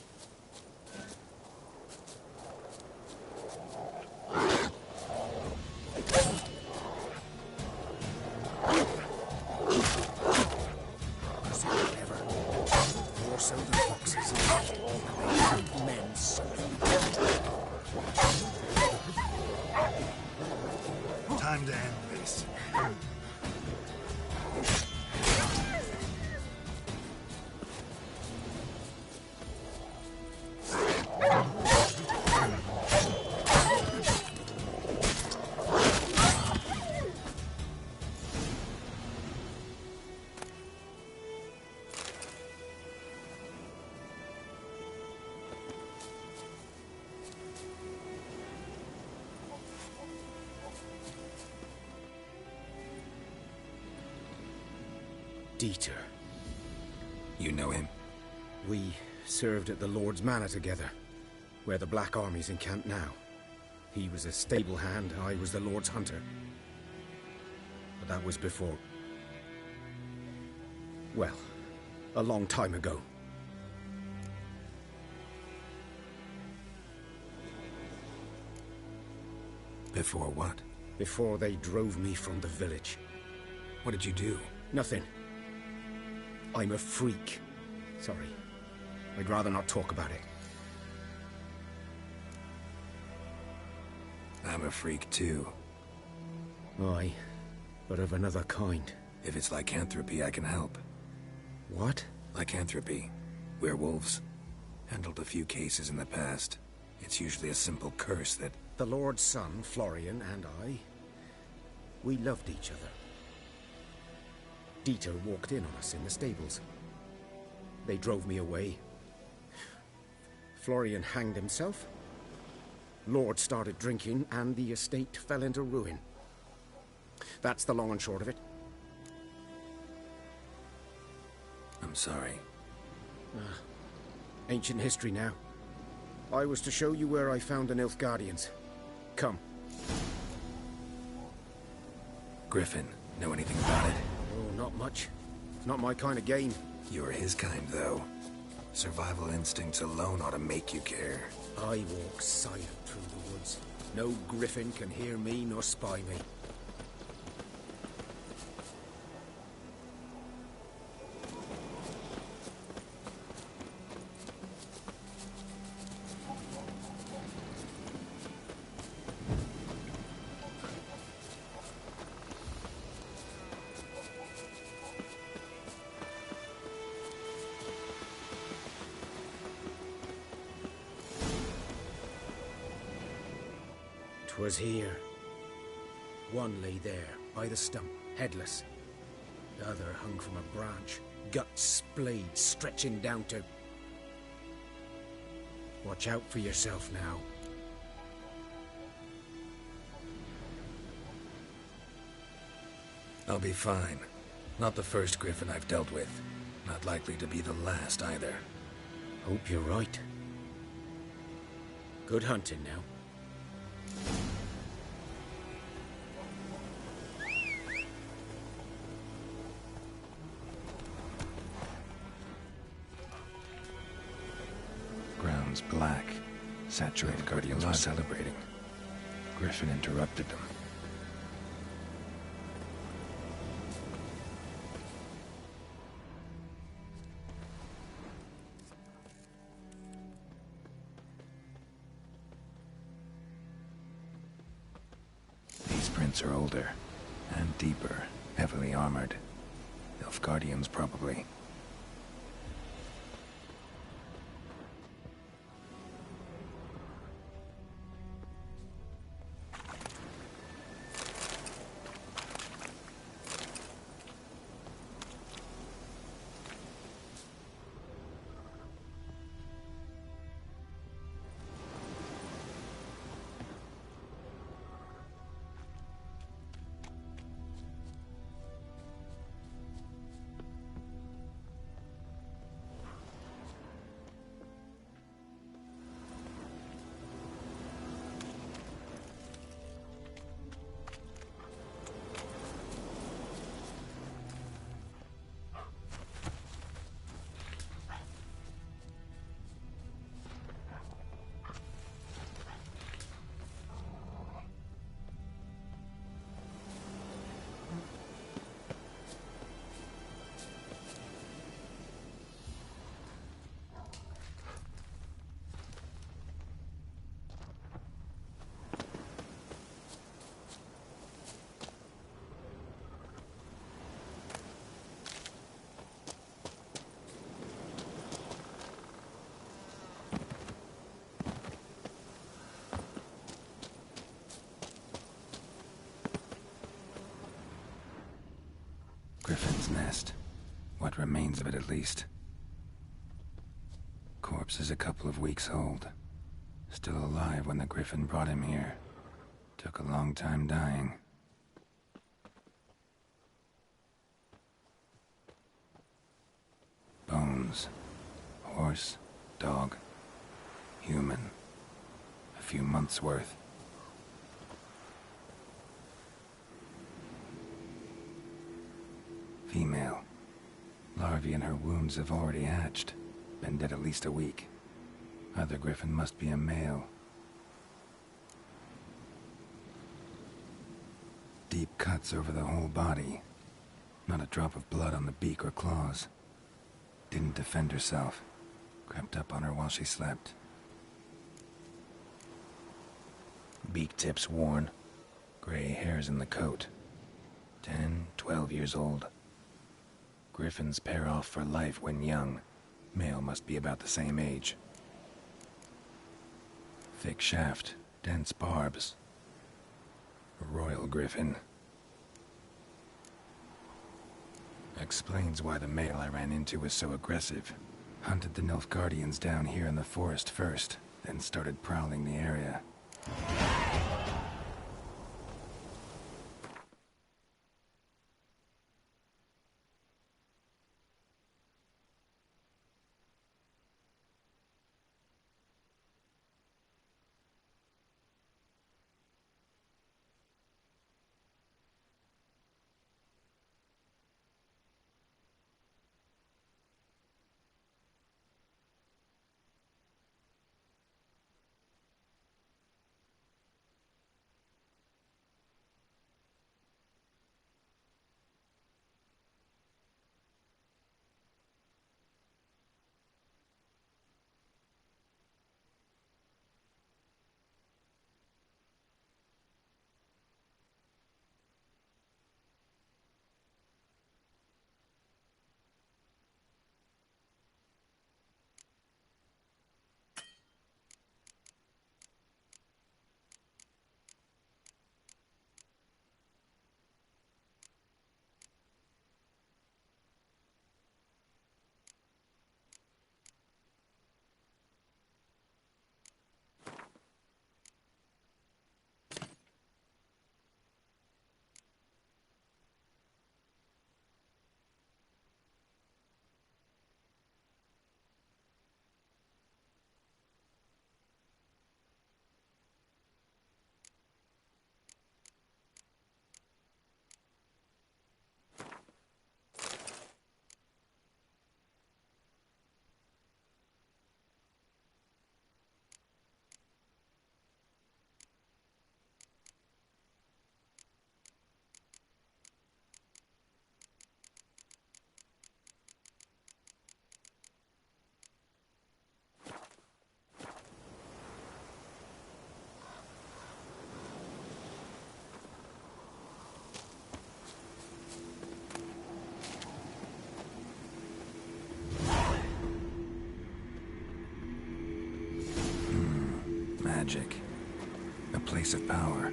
Time to end this. Dieter. You know him? We served at the Lord's Manor together, where the Black Army's encamped now. He was a stable hand, I was the Lord's hunter. But that was before... well, a long time ago. Before what? Before they drove me from the village. What did you do? Nothing. I'm a freak. Sorry. I'd rather not talk about it. I'm a freak too. Aye, but of another kind. If it's lycanthropy, I can help. What? Lycanthropy. Werewolves. Handled a few cases in the past. It's usually a simple curse that... The Lord's son, Florian, and I... we loved each other. Dieter walked in on us in the stables. They drove me away. Florian hanged himself. Lord started drinking, and the estate fell into ruin. That's the long and short of it. I'm sorry. Ancient history now. I was to show you where I found the Nilfgaardians. Come. Griffin, know anything about it? Oh, not much. Not my kind of game. You're his kind, though. Survival instincts alone ought to make you care. I walk silent through the woods. No griffin can hear me nor spy me. Was here. One lay there, by the stump, headless. The other hung from a branch, guts splayed, stretching down to... Watch out for yourself now. I'll be fine. Not the first griffin I've dealt with. Not likely to be the last, either. Hope you're right. Good hunting now. Ground's black. Saturated Guardians were celebrating. Griffin interrupted them. These prints are older and deeper, heavily armored. Nilfgaardians, probably. Griffin's nest. What remains of it, at least. Corpse is a couple of weeks old. Still alive when the Griffin brought him here. Took a long time dying. Bones. Horse, dog, human. A few months' worth. Female. Larvae in her wounds have already hatched. Been dead at least a week. Other Griffin must be a male. Deep cuts over the whole body. Not a drop of blood on the beak or claws. Didn't defend herself. Crept up on her while she slept. Beak tips worn. Gray hairs in the coat. 10, 12 years old. Griffins pair off for life when young. Male must be about the same age. Thick shaft, dense barbs. A royal griffin. Explains why the male I ran into was so aggressive. Hunted the Nilfgaardians down here in the forest first, then started prowling the area. magic. A place of power.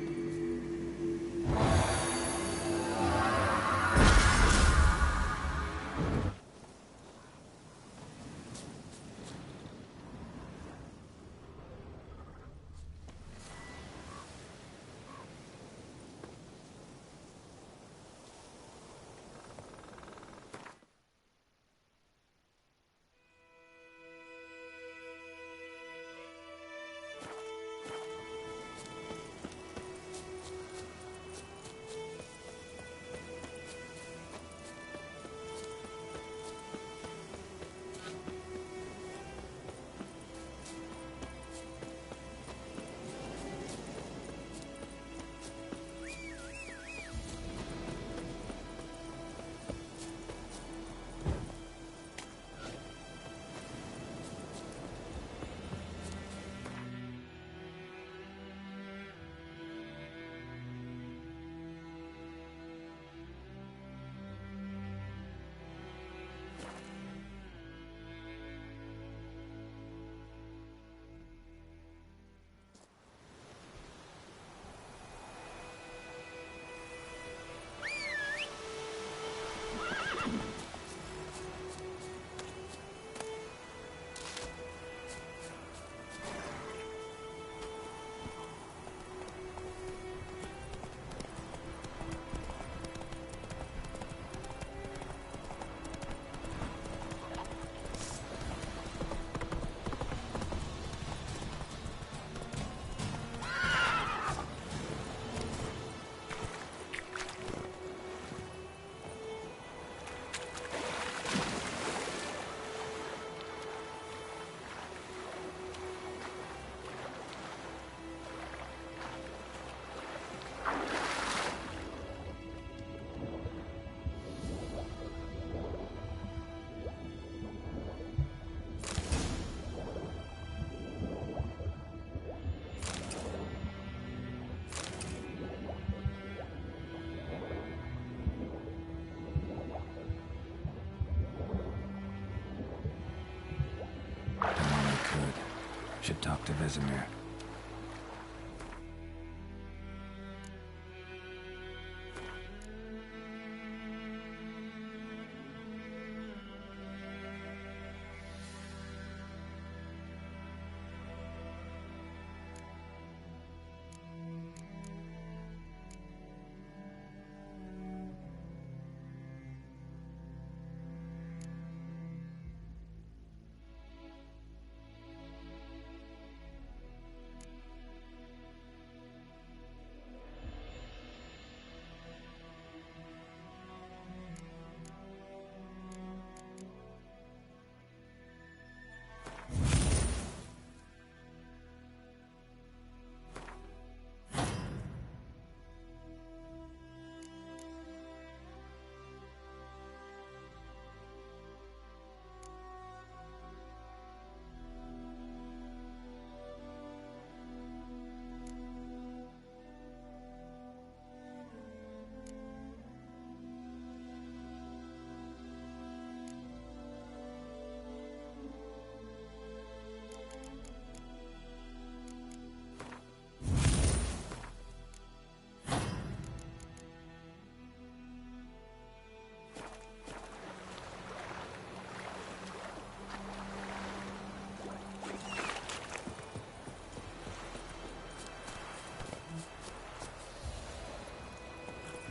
Should talk to Vesemir.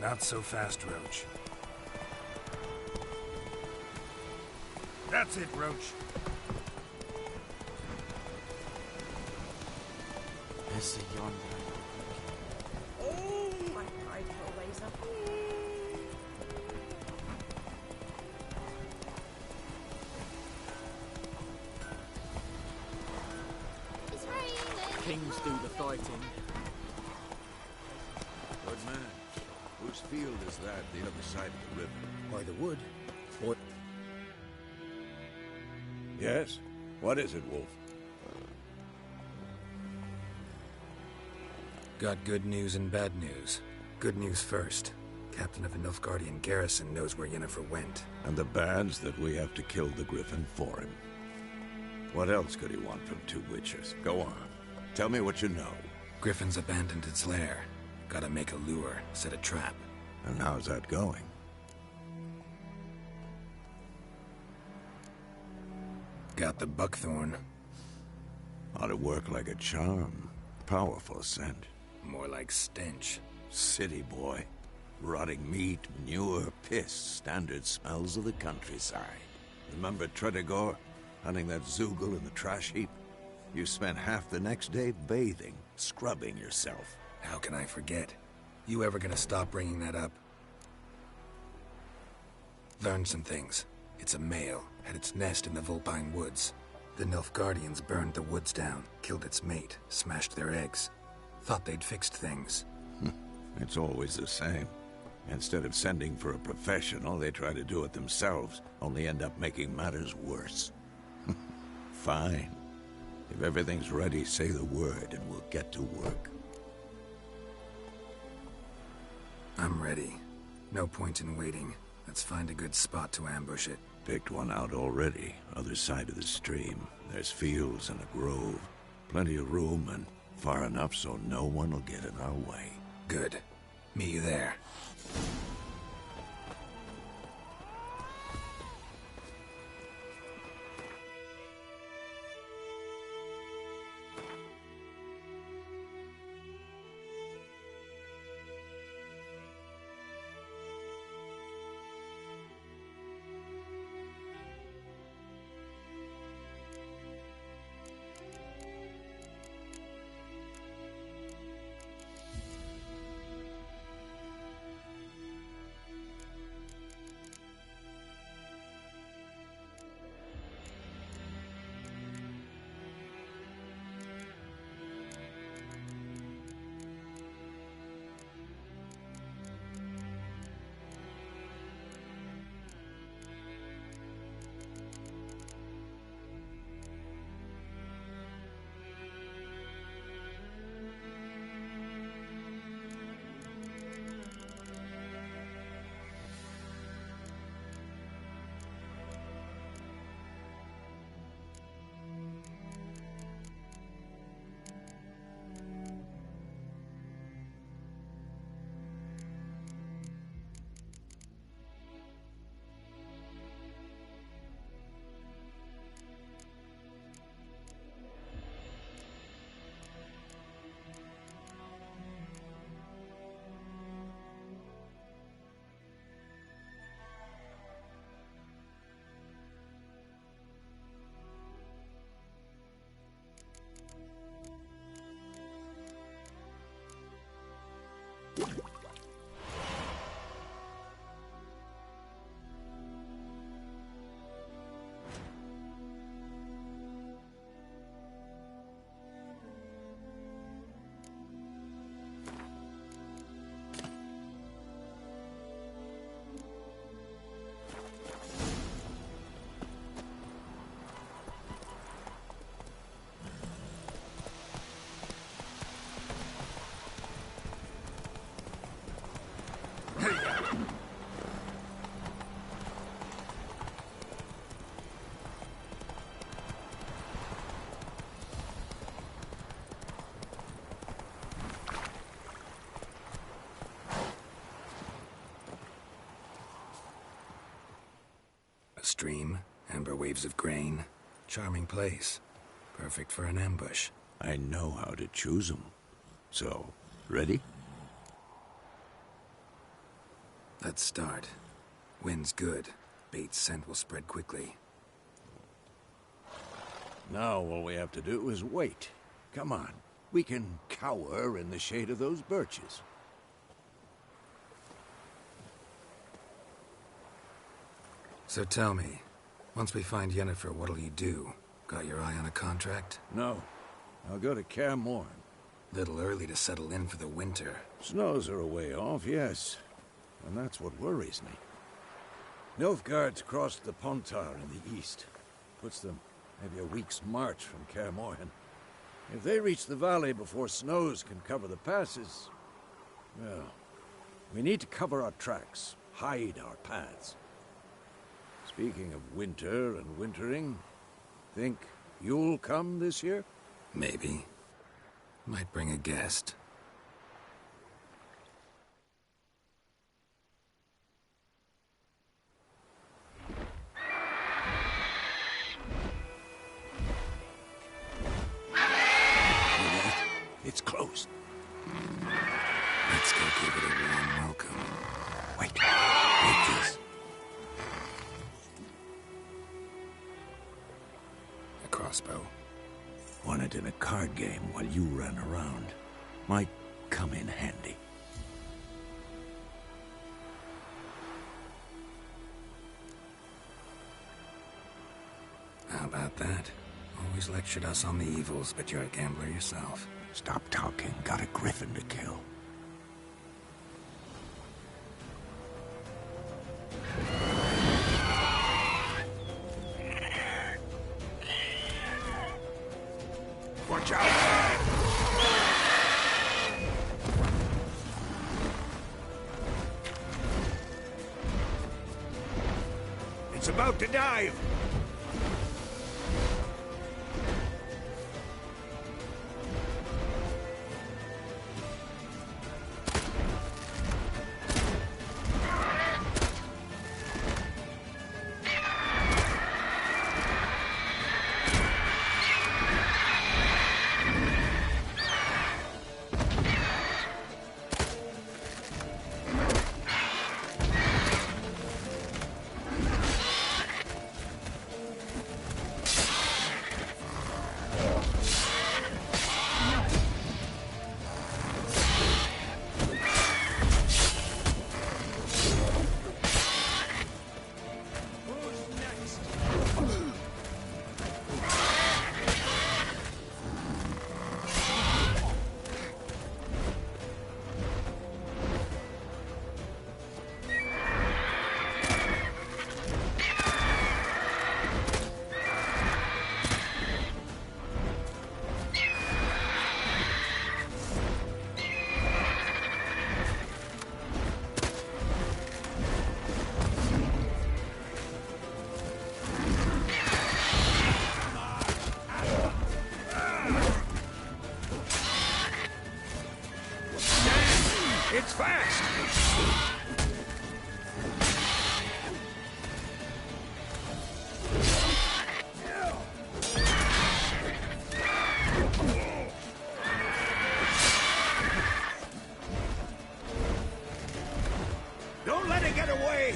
Not so fast, Roach. That's it, Roach. There's a yonder. Oh, my pride always up here. It's raining. Kings do the fighting. Good man. Whose field is that, the other side of the river? By the wood. What? Yes? What is it, Wolf? Got good news and bad news. Good news first. Captain of the Nilfgaardian garrison knows where Yennefer went. And the bad's that we have to kill the Griffin for him. What else could he want from two witchers? Go on. Tell me what you know. Griffin's abandoned its lair. Gotta make a lure, set a trap. And how's that going? Got the buckthorn. Ought to work like a charm. Powerful scent. More like stench. City boy. Rotting meat, manure, piss. Standard smells of the countryside. Remember Tredegor? Hunting that Zoogle in the trash heap? You spent half the next day bathing, scrubbing yourself. How can I forget? You ever gonna stop bringing that up? Learned some things. It's a male, had its nest in the Vulpine Woods. The Nilfgaardians burned the woods down, killed its mate, smashed their eggs. Thought they'd fixed things. It's always the same. Instead of sending for a professional, they try to do it themselves, only end up making matters worse. Fine. If everything's ready, say the word and we'll get to work. I'm ready. No point in waiting. Let's find a good spot to ambush it. Picked one out already. Other side of the stream. There's fields and a grove. Plenty of room and far enough so no one will get in our way. Good. Meet you there. A stream, amber waves of grain. Charming place. Perfect for an ambush. I know how to choose them. So, ready? Let's start. Wind's good. Bait's scent will spread quickly. Now all we have to do is wait. Come on. We can cower in the shade of those birches. So tell me, once we find Yennefer, what'll you do? Got your eye on a contract? No. I'll go to Kaer Morhen. Little early to settle in for the winter. Snows are a way off, yes. And that's what worries me. Nilfgaard's crossed the Pontar in the east. Puts them maybe a week's march from Kaer Morhen. If they reach the valley before snows can cover the passes, well, we need to cover our tracks, hide our paths. Speaking of winter and wintering, think you'll come this year? Maybe. Might bring a guest. It's closed. Let's go give it a warm welcome. Wait. Take this. A crossbow. Won it in a card game while you ran around. Might come in handy. How about that? Always lectured us on the evils, but you're a gambler yourself. Stop talking. Got a griffin to kill. Watch out! It's about to dive! It's fast! Don't let it get away!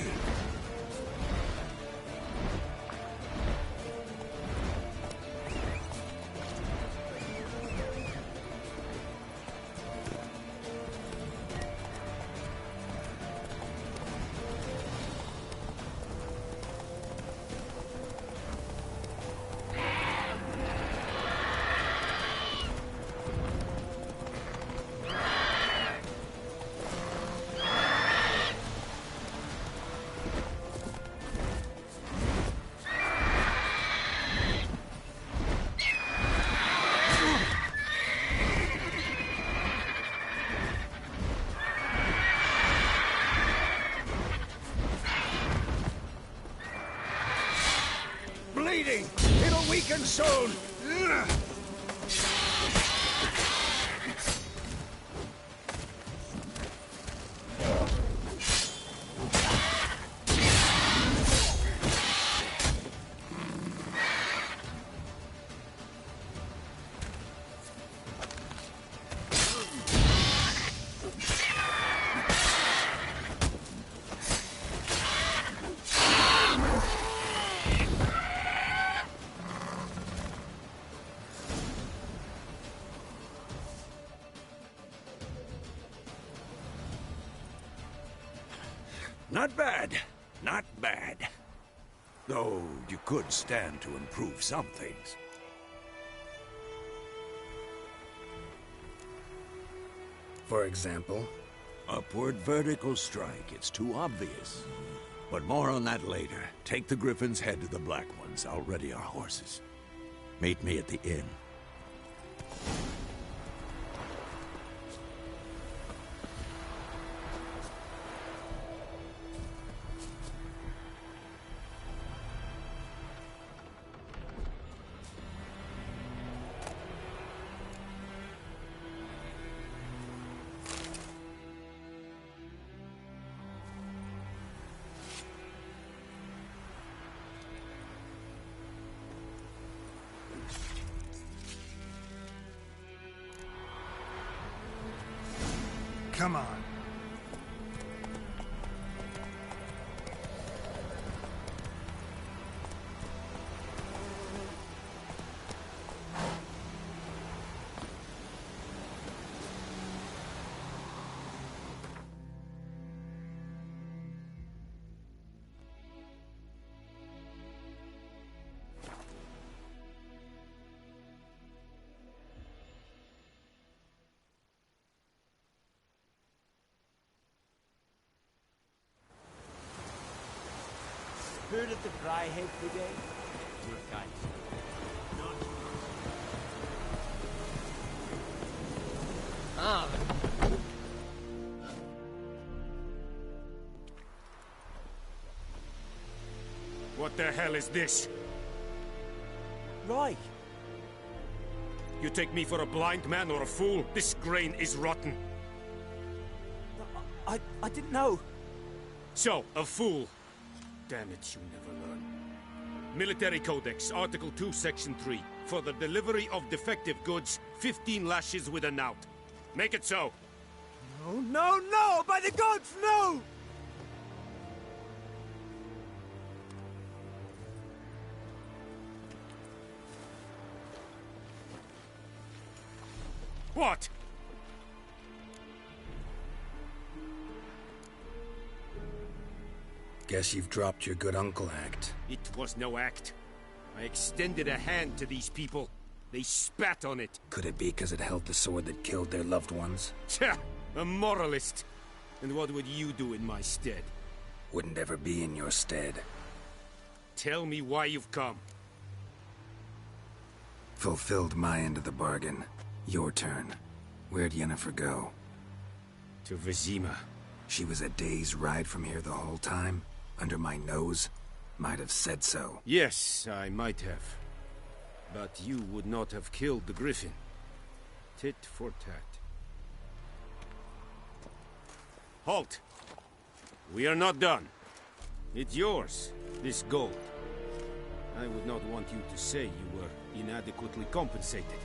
Bleeding! It'll weaken soon! Not bad. Not bad. Though you could stand to improve some things. For example? Upward vertical strike. It's too obvious. But more on that later. Take the Griffin's head to the Black Ones. I'll ready our horses. Meet me at the inn. Come on. Heard of the Dryhead Brigade? Good guys. Ah. What the hell is this? Rye. You take me for a blind man or a fool? This grain is rotten. I didn't know. So, a fool. Damn it, you never learn. Military Codex, Article 2, Section 3. For the delivery of defective goods, 15 lashes with a knout. Make it so. No, no, no! By the gods, no! What? Guess you've dropped your good uncle act. It was no act. I extended a hand to these people. They spat on it. Could it be because it held the sword that killed their loved ones? Tja, a moralist. And what would you do in my stead? Wouldn't ever be in your stead. Tell me why you've come. Fulfilled my end of the bargain. Your turn. Where'd Yennefer go? To Vizima. She was a day's ride from here the whole time? Under my nose? Might have said so. Yes, I might have. But you would not have killed the griffin. Tit for tat. Halt! We are not done. It's yours, this gold. I would not want you to say you were inadequately compensated.